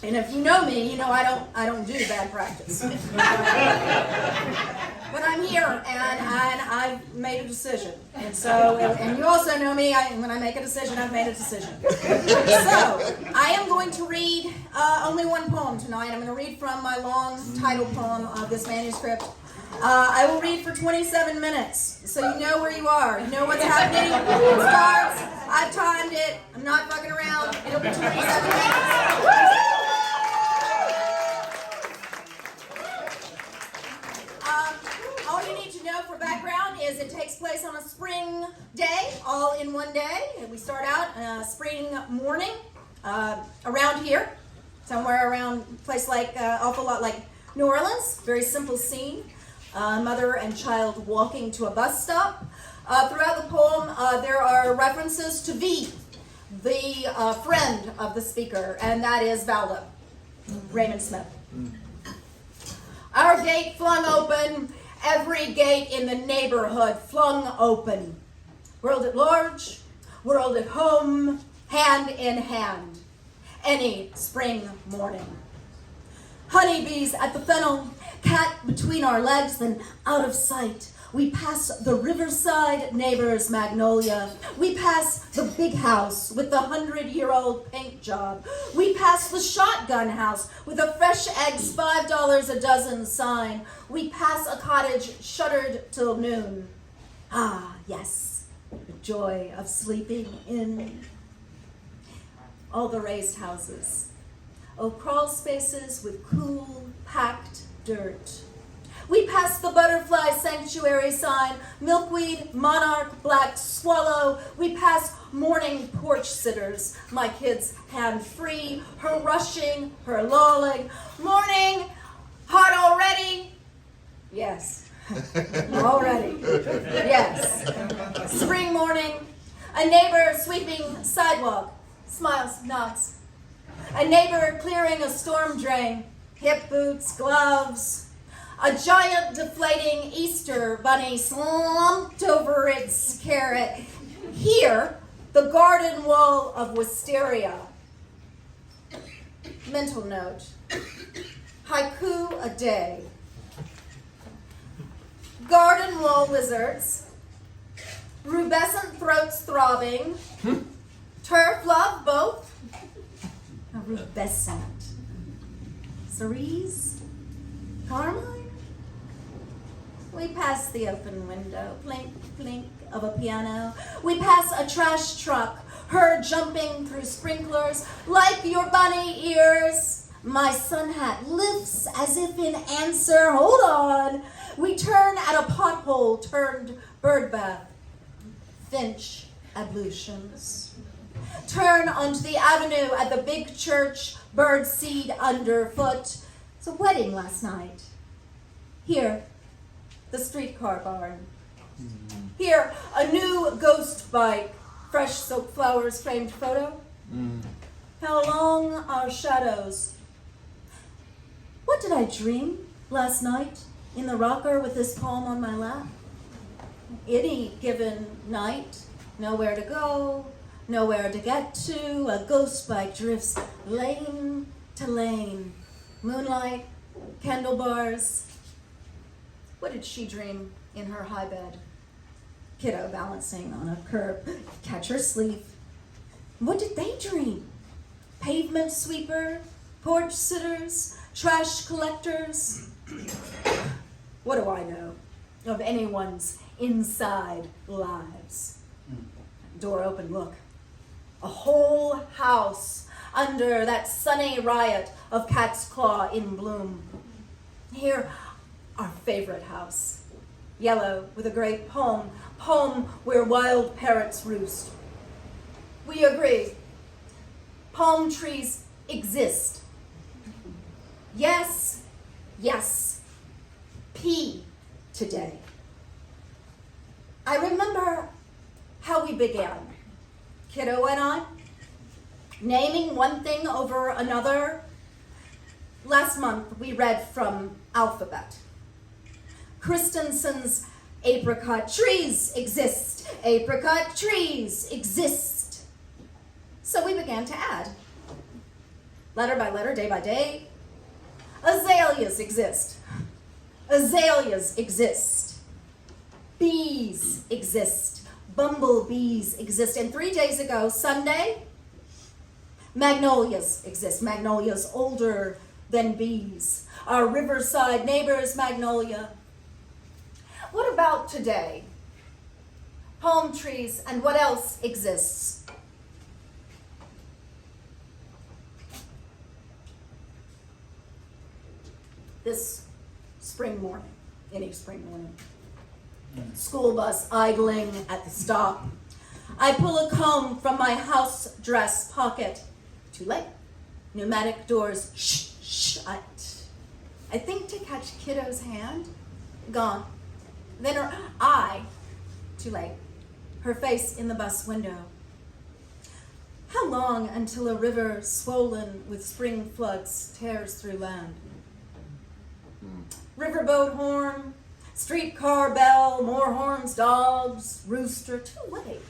And if you know me, you know I don't do bad practice. But I'm here, and I've made a decision. And so, and you also know me, when I make a decision, I've made a decision. So, I am going to read only one poem tonight. I'm going to read from my long title poem of this manuscript. I will read for 27 minutes, so you know where you are. You know what's happening. It starts. I've timed it. I'm not fucking around. It'll be 27 minutes. All you need to know for background is it takes place on a spring day, all in one day. We start out spring morning around here, somewhere around a place like, awful lot like New Orleans. Very simple scene. Mother and child walking to a bus stop. Throughout the poem, there are references to V, the friend of the speaker, and that is Valda Raymond Smith. Our gate flung open, every gate in the neighborhood flung open. World at large, world at home, hand in hand, any spring morning. Honeybees at the fennel, cat between our legs, then out of sight. We pass the riverside neighbor's magnolia. We pass the big house with the 100-year-old paint job. We pass the shotgun house with a fresh eggs $5 a dozen sign. We pass a cottage shuttered till noon. Ah, yes, the joy of sleeping in all the raised houses. Oh, crawl spaces with cool, packed dirt. We pass the butterfly sanctuary sign, milkweed, monarch, black swallow. We pass morning porch sitters, my kids hand free, her rushing, her lolling. Morning, hot already? Yes, already, yes. Spring morning, a neighbor sweeping sidewalk, smiles, nods. A neighbor clearing a storm drain, hip boots, gloves. A giant deflating Easter bunny slumped over its carrot. Here, the garden wall of wisteria. Mental note, haiku a day. Garden wall lizards, rubescent throats throbbing, turf love both. A rubescent. Cerise? Carmine? We pass the open window, plink, plink of a piano. We pass a trash truck, her jumping through sprinklers. Like your bunny ears, my sun hat lifts as if in answer. Hold on. We turn at a pothole turned bird bath. Finch ablutions. Turn onto the avenue at the big church, bird seed underfoot. It's a wedding last night. Here, the streetcar barn. Here, a new ghost bike, fresh silk flowers framed photo. How long our shadows. What did I dream last night in the rocker with this poem on my lap? Any given night, nowhere to go, nowhere to get to, a ghost bike drifts lane to lane. Moonlight, candle bars. What did she dream in her high bed? Kiddo balancing on a curb, catch her sleeve. What did they dream? Pavement sweeper, porch sitters, trash collectors. What do I know of anyone's inside lives? Door open, look. A whole house under that sunny riot of cat's claw in bloom. Here, our favorite house. Yellow with a great poem where wild parrots roost. We agree. Palm trees exist. Yes, yes. P today. I remember how we began, Kiddo and I, naming one thing over another. Last month we read from Alphabet. Christensen's apricot trees exist. Apricot trees exist. So we began to add, letter by letter, day by day. Azaleas exist. Azaleas exist. Bees exist. Bumblebees exist. And 3 days ago, Sunday, magnolias exist. Magnolias older than bees. Our riverside neighbor's magnolia. What about today? Palm trees and what else exists? This spring morning, any spring morning. School bus idling at the stop. I pull a comb from my house dress pocket. Too late. Pneumatic doors shut. I think to catch Kiddo's hand. Gone. Then her eye. Too late. Her face in the bus window. How long until a river swollen with spring floods tears through land? Riverboat horn, streetcar bell, more horns, dogs, rooster, too late.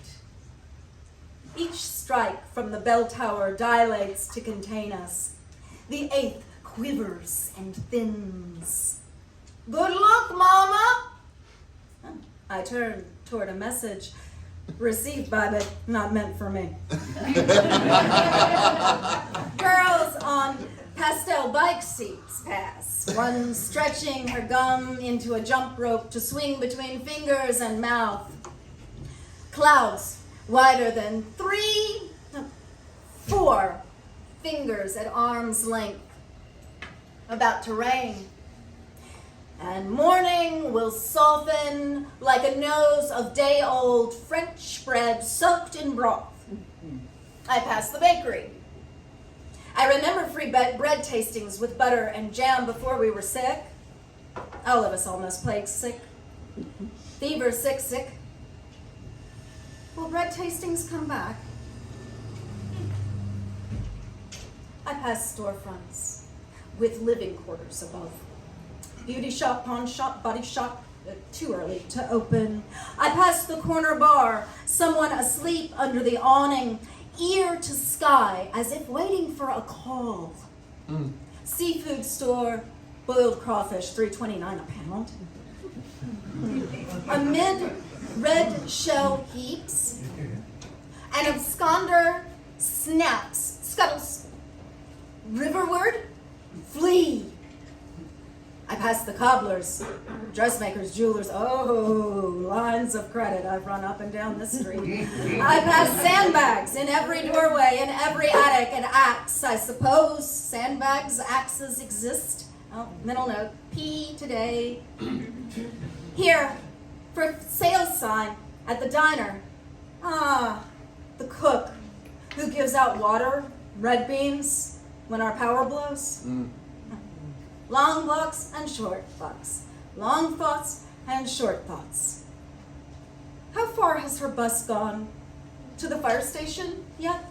Each strike from the bell tower dilates to contain us. The eighth quivers and thins. Good luck, Mama! I turn toward a message received by but not meant for me. Girls on pastel bike seats pass, one stretching her gum into a jump rope to swing between fingers and mouth. Clouds wider than 4 fingers at arm's length, about to rain. And morning will soften like a nose of day-old French bread soaked in broth. I pass the bakery. I remember free bread tastings with butter and jam before we were sick. All of us almost plague sick. Fever, sick. Will bread tastings come back? I pass storefronts with living quarters above. Beauty shop, pawn shop, body shop, too early to open. I pass the corner bar, someone asleep under the awning, ear to sky, as if waiting for a call. Seafood store, boiled crawfish, $3.29 a pound. Amid red shell heaps, an absconder snaps, scuttles. Riverward, flee. I pass the cobblers, dressmakers, jewelers, lines of credit. I've run up and down the street. I pass sandbags in every doorway, in every attic, an axe, I suppose. Sandbags, axes exist. Oh, middle note, P today. Here, for sale sign at the diner. The cook who gives out water, red beans, when our power blows. Long walks and short walks. Long thoughts and short thoughts. How far has her bus gone? To the fire station yet?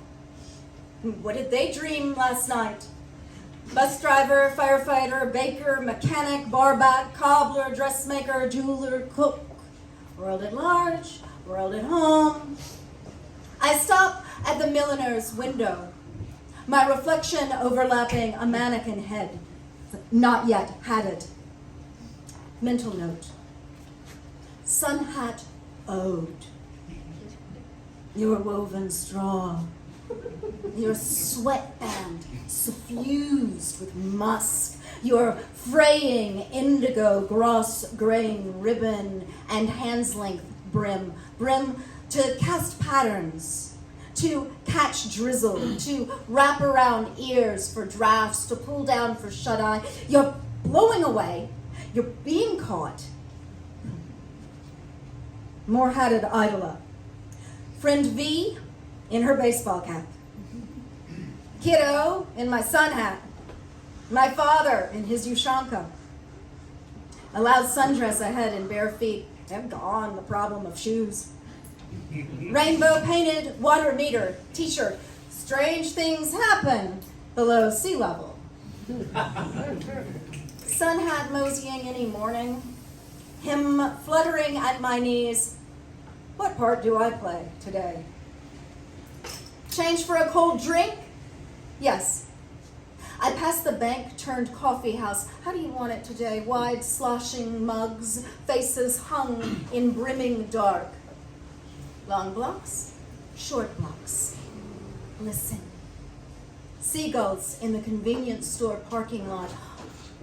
What did they dream last night? Bus driver, firefighter, baker, mechanic, barback, cobbler, dressmaker, jeweler, cook. World at large, world at home. I stop at the milliner's window, my reflection overlapping a mannequin head, not yet hatted. Mental note. Sun hat ode. Your woven straw. Your sweatband suffused with musk. Your fraying indigo gross-grain ribbon and hand's length brim. Brim to cast patterns, to catch drizzle, to wrap around ears for drafts, to pull down for shut-eye. You're blowing away. You're being caught. More hatted idola. Friend V in her baseball cap. Kiddo in my sun hat. My father in his Ushanka. A loud sundress ahead in bare feet. Have gone the problem of shoes. Rainbow painted water meter t-shirt. Strange things happen below sea level. Sun hat moseying any morning. Him fluttering at my knees. What part do I play today? Change for a cold drink? Yes. I pass the bank-turned coffee house. How do you want it today? Wide, sloshing mugs, faces hung in brimming dark. Long blocks, short blocks. Listen. Seagulls in the convenience store parking lot.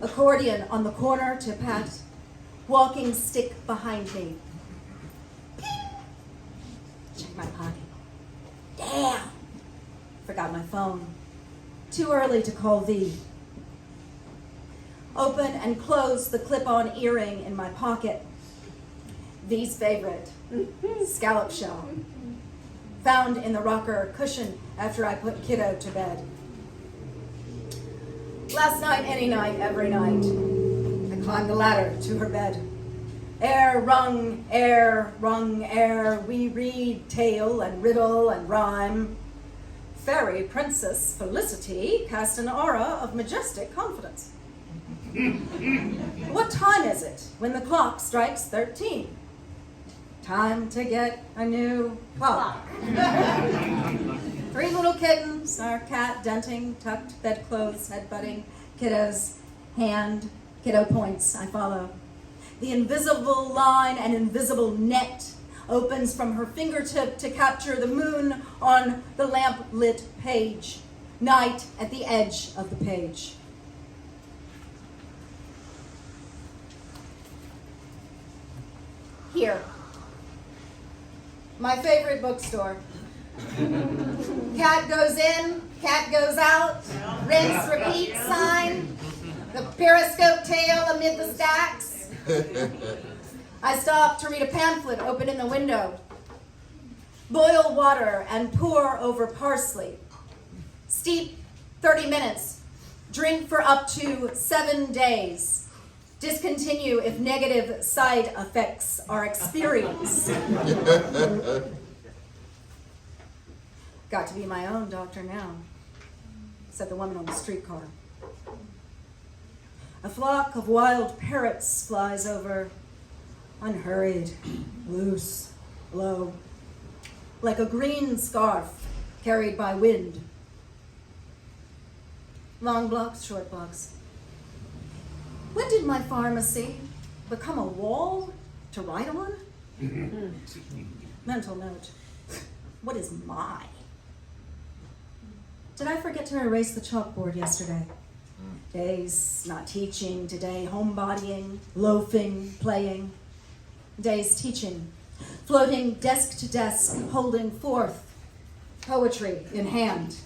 Accordion on the corner to pat. Walking stick behind me. Check my pocket. Damn! Forgot my phone. Too early to call V. Open and close the clip-on earring in my pocket. V's favorite, scallop shell. Found in the rocker cushion after I put kiddo to bed. Last night, any night, every night, I climbed the ladder to her bed. Air, rung, air, we read tale and riddle and rhyme. Fairy Princess Felicity cast an aura of majestic confidence. What time is it when the clock strikes 13? Time to get a new clock. 3 little kittens, our cat denting, tucked bedclothes, headbutting, kiddo's hand, kiddo points, I follow. The invisible line and invisible net opens from her fingertip to capture the moon on the lamp-lit page. Night at the edge of the page. Here. My favorite bookstore. Cat goes in, cat goes out, rinse, repeat sign, the periscope tail amid the stacks. I stop to read a pamphlet open in the window. Boil water and pour over parsley. Steep 30 minutes. Drink for up to 7 days. Discontinue if negative side effects are experienced. Got to be my own doctor now, said the woman on the streetcar. A flock of wild parrots flies over, unhurried, loose, low, like a green scarf carried by wind. Long blocks, short blocks. When did my pharmacy become a wall to write on? Mental note. What is my? Did I forget to erase the chalkboard yesterday? Days not teaching, today homebodying, loafing, playing. Days teaching, floating desk to desk, holding forth, poetry in hand.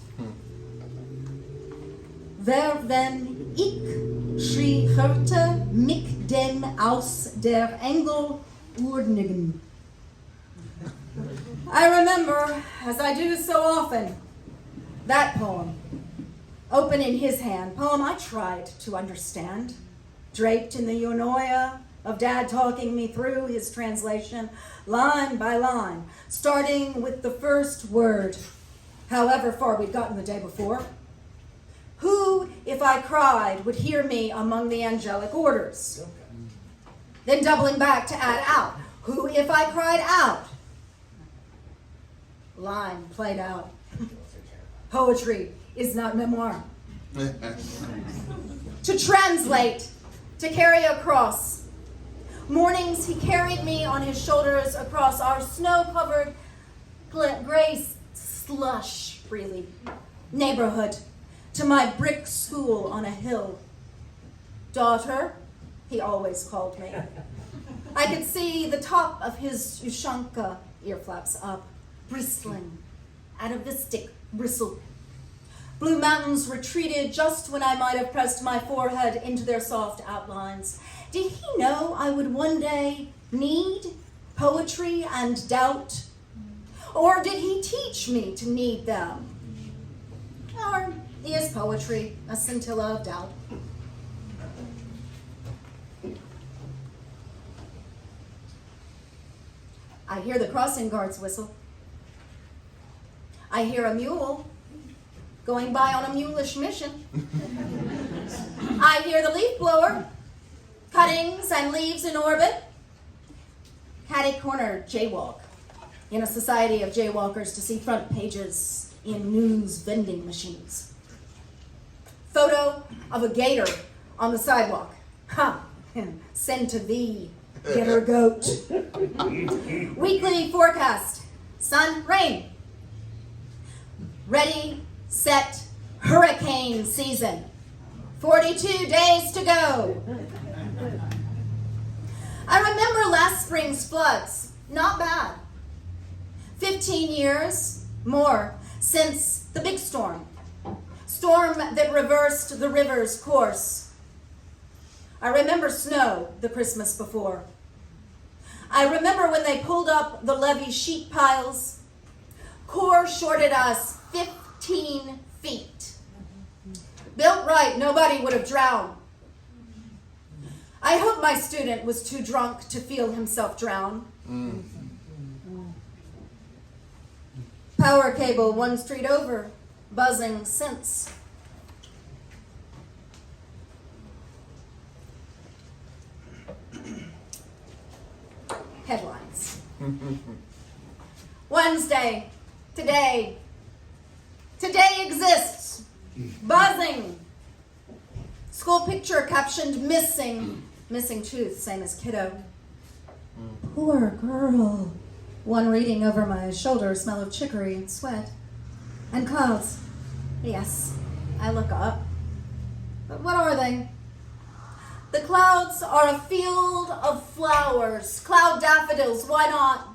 Wer wenn ich schriete mich denn aus der Engel urnigen? I remember, as I do so often, that poem, open in his hand, poem I tried to understand, draped in the eunoia of Dad talking me through his translation, line by line, starting with the first word, however far we'd gotten the day before. Who, if I cried, would hear me among the angelic orders? Then doubling back to add out, who, if I cried out? Line played out. Poetry is not memoir. To translate, to carry across. Mornings he carried me on his shoulders across our snow-covered, gray slush, really, neighborhood, to my brick school on a hill. Daughter, he always called me. I could see the top of his Ushanka earflaps up, bristling, atavistic bristle. Blue mountains retreated just when I might have pressed my forehead into their soft outlines. Did he know I would one day need poetry and doubt? Or did he teach me to need them? Or is poetry a scintilla of doubt? I hear the crossing guard's whistle. I hear a mule going by on a mulish mission. I hear the leaf blower, cuttings and leaves in orbit. Catty-corner jaywalk in a society of jaywalkers to see front pages in news vending machines. Photo of a gator on the sidewalk. Ha! Send to thee, getter goat. Weekly forecast. Sun, rain. Ready, set, hurricane season. 42 days to go. I remember last spring's floods. Not bad. 15 years, more, since the big storm. Storm that reversed the river's course. I remember snow the Christmas before. I remember when they pulled up the levee sheet piles. Corps shorted us 15 feet. Built right, nobody would have drowned. I hope my student was too drunk to feel himself drown. Power cable 1 street over, buzzing since. Headlines. Wednesday, today. Today exists. Buzzing. School picture captioned missing. Missing tooth, same as kiddo. Poor girl. One reading over my shoulder, smell of chicory and sweat. And clouds. Yes, I look up. But what are they? The clouds are a field of flowers. Cloud daffodils, why not?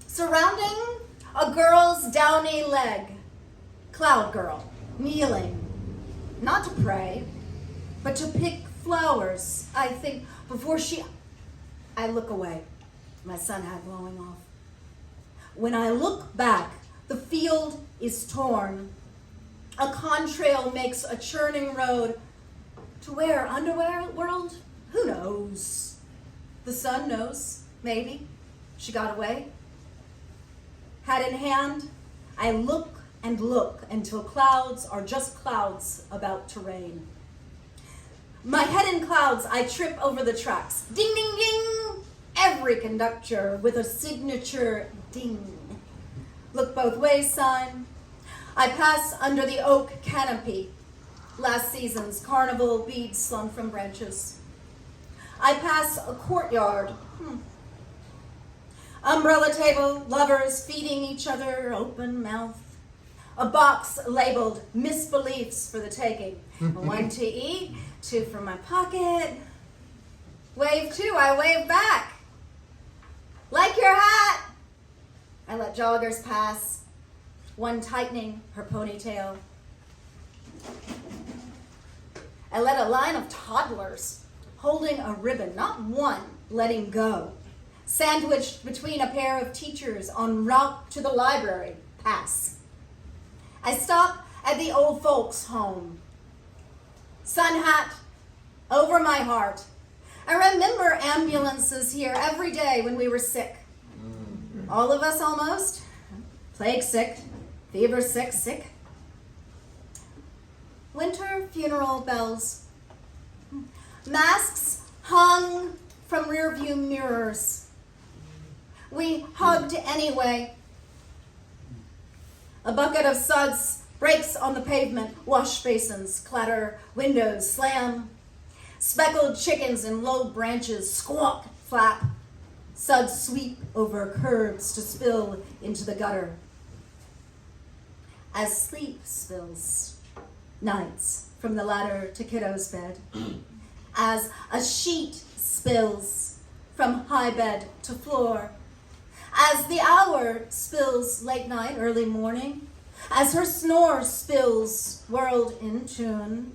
Surrounding a girl's downy leg. Cloud girl, kneeling. Not to pray, but to pick flowers, I think, before I look away. My sun hat blowing off. When I look back, the field is torn. A contrail makes a churning road. To where? Underworld? Who knows? The sun knows, maybe. She got away. Hat in hand, I look and look until clouds are just clouds about to rain. My head in clouds, I trip over the tracks. Ding, ding, ding! Every conductor with a signature ding. Look both ways sign. I pass under the oak canopy. Last season's carnival beads slung from branches. I pass a courtyard. Umbrella table, lovers feeding each other, open mouth. A box labeled misbeliefs for the taking. 1 to eat, 2 from my pocket. Wave 2, I wave back. Like your hat. I let joggers pass. One tightening her ponytail. I let a line of toddlers holding a ribbon, not one letting go, sandwiched between a pair of teachers en route to the library, pass. I stop at the old folks' home. Sun hat over my heart. I remember ambulances here every day when we were sick. All of us almost. Plague sick. Fever sick. Winter funeral bells. Masks hung from rearview mirrors. We hugged anyway. A bucket of suds breaks on the pavement. Wash basins clatter, windows slam. Speckled chickens in low branches squawk, flap. Suds sweep over curbs to spill into the gutter. As sleep spills, nights from the ladder to kiddo's bed. As a sheet spills from high bed to floor. As the hour spills late night, early morning. As her snore spills world in tune.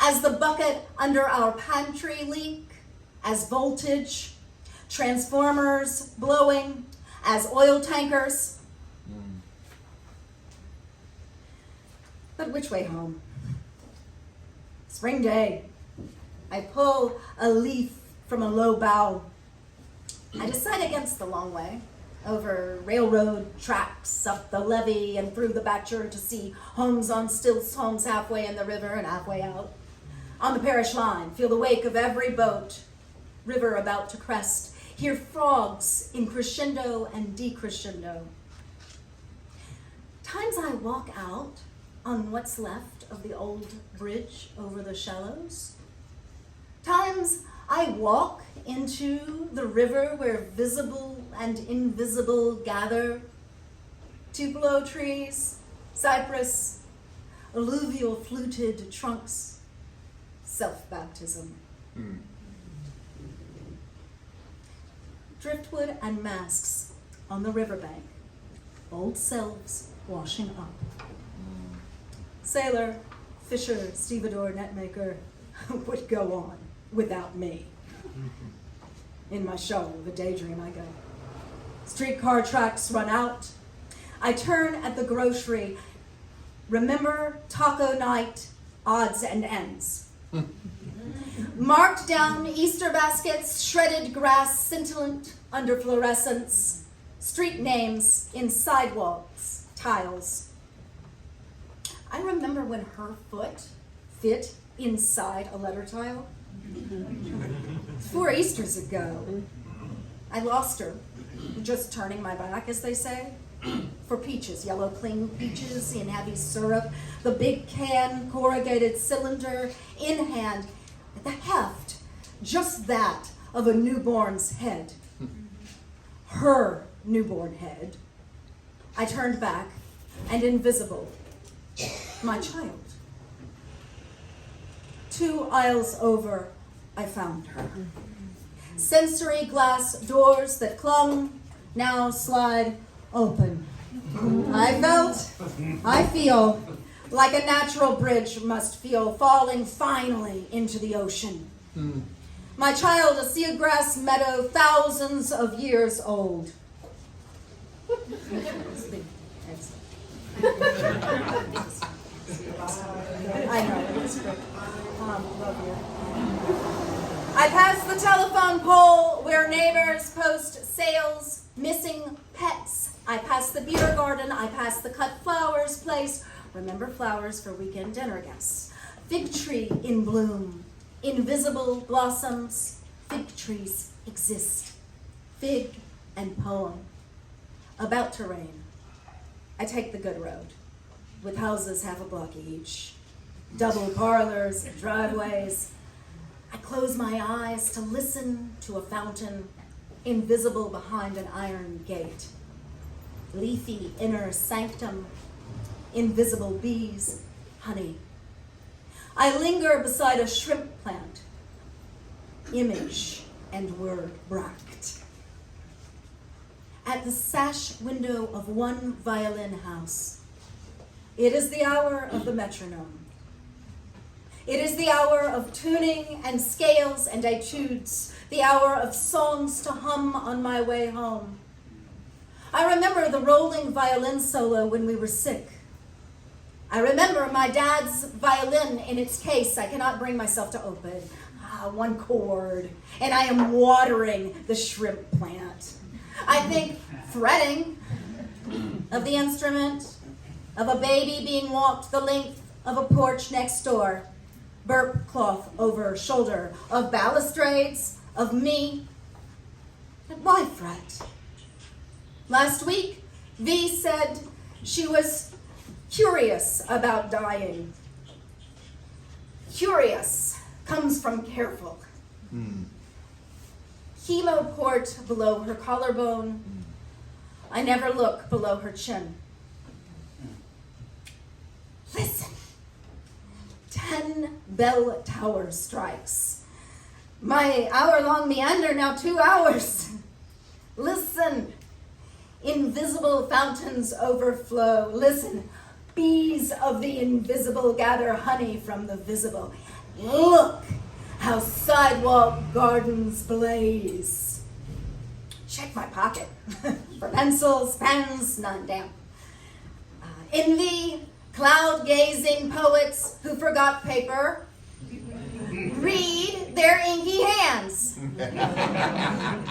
As the bucket under our pantry leak. As voltage, transformers blowing. As oil tankers. But which way home? Spring day. I pull a leaf from a low bough. I decide against the long way, over railroad tracks, up the levee and through the Batcher to see homes on stilts, homes halfway in the river and halfway out. On the parish line, feel the wake of every boat, river about to crest, hear frogs in crescendo and decrescendo. Times I walk out on what's left of the old bridge over the shallows. Times I walk into the river where visible and invisible gather. Tupelo trees, cypress, alluvial fluted trunks, self-baptism. Driftwood and masks on the riverbank, old selves washing up. Sailor, fisher, stevedore, netmaker would go on without me. In my show of a daydream I go. Streetcar tracks run out. I turn at the grocery. Remember taco night, odds and ends. Marked down Easter baskets, shredded grass scintillant under fluorescence, street names in sidewalks, tiles. I remember when her foot fit inside a letter tile. 4 Easters ago, I lost her, just turning my back, as they say, for peaches, yellow clean peaches in heavy syrup, the big can, corrugated cylinder in hand, the heft, just that of a newborn's head. Her newborn head. I turned back, and invisible, my child. 2 aisles over, I found her. Sensory glass doors that clung now slide open. I feel like a natural bridge must feel, falling finally into the ocean. My child, a seagrass meadow thousands of years old. I know, it's great. Love you. I pass the telephone pole where neighbors post sales, missing pets. I pass the beer garden. I pass the cut flowers place. Remember flowers for weekend dinner guests. Fig tree in bloom. Invisible blossoms. Fig trees exist. Fig and poem. About to rain. I take the good road, with houses half a block each. Double parlors, driveways. I close my eyes to listen to a fountain, invisible behind an iron gate. Leafy inner sanctum, invisible bees, honey. I linger beside a shrimp plant, image and word bracked. At the sash window of one violin house, it is the hour of the metronome. It is the hour of tuning and scales and etudes, the hour of songs to hum on my way home. I remember the rolling violin solo when we were sick. I remember my dad's violin in its case. I cannot bring myself to open. One chord, and I am watering the shrimp plant. I think fretting of the instrument, of a baby being walked the length of a porch next door, burp cloth over shoulder, of balustrades, of me. But why fret? Last week, V said she was curious about dying. Curious comes from careful. Hemoport below her collarbone. I never look below her chin. Listen. 10 bell tower strikes. My hour-long meander, now 2 hours. Listen. Invisible fountains overflow. Listen. Bees of the invisible gather honey from the visible. Look how sidewalk gardens blaze. Check my pocket for pencils, pens, none, damn. Envy, cloud-gazing poets who forgot paper, read their inky hands.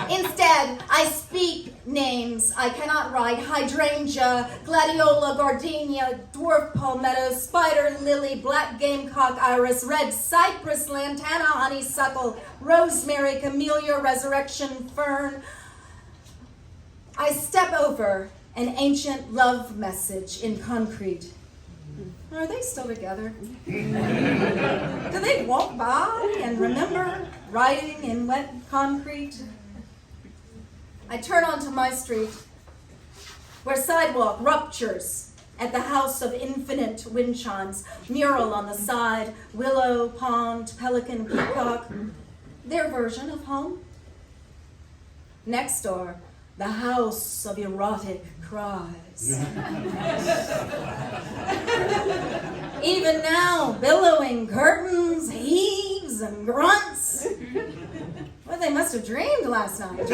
Instead, I speak names I cannot write: hydrangea, gladiola, gardenia, dwarf palmetto, spider lily, black gamecock iris, red cypress, lantana, honeysuckle, rosemary, camellia, resurrection fern. I step over an ancient love message in concrete. Are they still together? Do they walk by and remember writing in wet concrete? I turn onto my street, where sidewalk ruptures at the house of infinite wind chimes, mural on the side, willow, pond, pelican, peacock, their version of home. Next door, the house of erotic cries. Even now, billowing curtains, heaves and grunts. Well, they must have dreamed last night.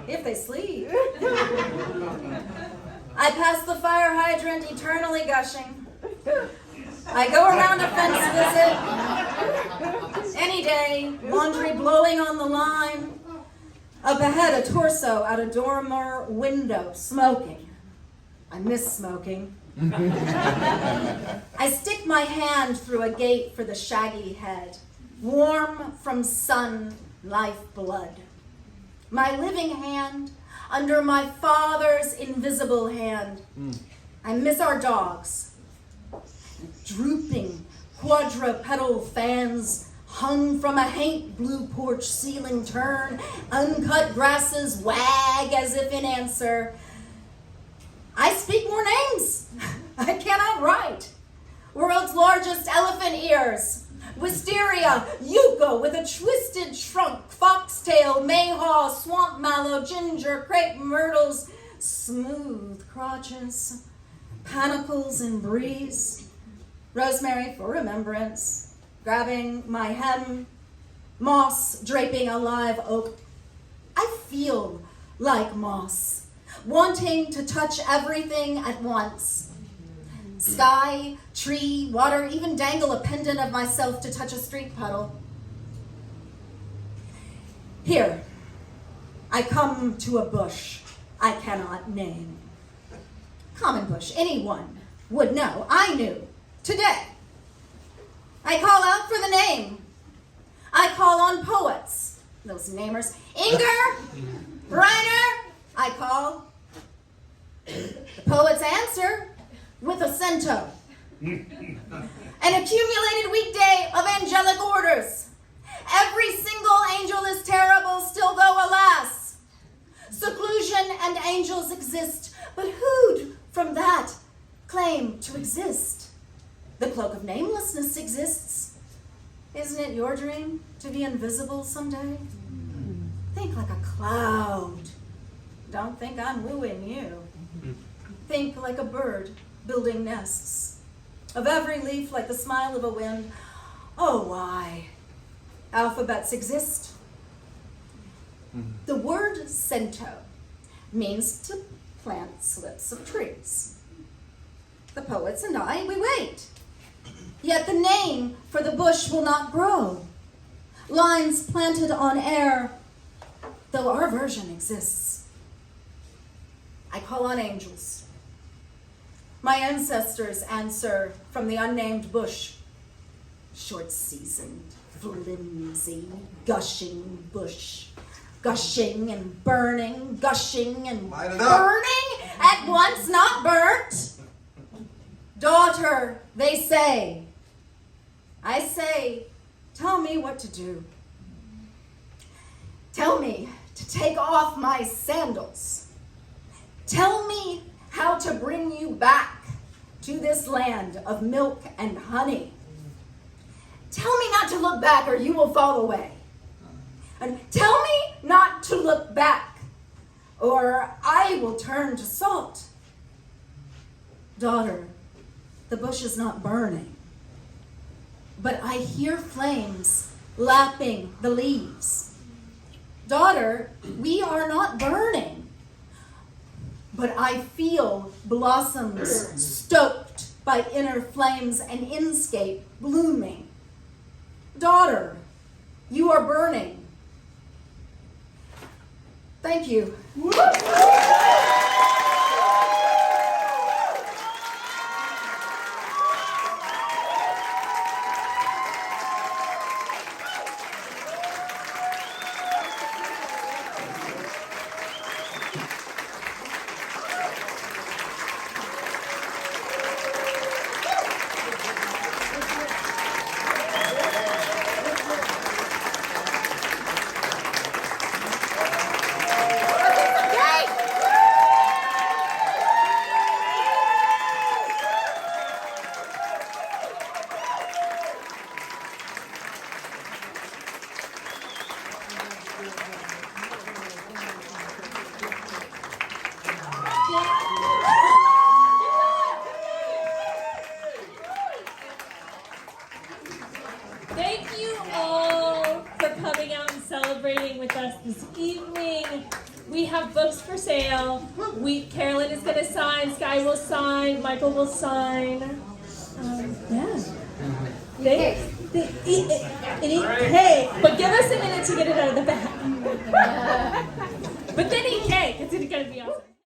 If they sleep. I pass the fire hydrant eternally gushing. I go around a fence visit. Any day, laundry blowing on the line. Up ahead, a torso out a dormer window, smoking. I miss smoking. I stick my hand through a gate for the shaggy head, warm from sun, lifeblood. My living hand under my father's invisible hand. I miss our dogs. Drooping quadrupedal fans hung from a haint blue porch ceiling turn, uncut grasses wag as if in answer. I speak more names. I cannot write. World's largest elephant ears. Wisteria, yucca with a twisted trunk, foxtail, mayhaw, swamp mallow, ginger, crepe myrtles, smooth crotches, panicles and breeze, rosemary for remembrance, grabbing my hem, moss draping a live oak. I feel like moss, wanting to touch everything at once. Sky, tree, water, even dangle a pendant of myself to touch a street puddle. Here, I come to a bush I cannot name. Common bush, anyone would know. I knew today. I call out for the name. I call on poets, those namers. Inger, Reiner, I call. The poets answer with a cento. An accumulated weekday of angelic orders. Every single angel is terrible, still though alas. Seclusion and angels exist, but who'd from that claim to exist? The cloak of namelessness exists. Isn't it your dream to be invisible someday? Think like a cloud. Don't think I'm wooing you. Think like a bird building nests. Of every leaf like the smile of a wind. Oh, why? Alphabets exist. The word cento means to plant slips of trees. The poets and I, we wait. Yet the name for the bush will not grow. Lines planted on air, though our version exists. I call on angels. My ancestors answer from the unnamed bush. Short-seasoned, flimsy, gushing bush. Gushing and burning, gushing and burning at once, not burnt. Daughter, they say. I say, tell me what to do. Tell me to take off my sandals. Tell me how to bring you back to this land of milk and honey. Tell me not to look back or you will fall away. And tell me not to look back or I will turn to salt. Daughter, the bush is not burning, but I hear flames lapping the leaves. Daughter, we are not burning, but I feel blossoms stoked by inner flames and inscape blooming. Daughter, you are burning. Thank you. Thank you all for coming out and celebrating with us this evening. We have books for sale. Carolyn is going to sign, Skye will sign, Michael will sign. Yeah. They eat cake, but give us a minute to get it out of the bag. But then eat cake. It's going to be awesome.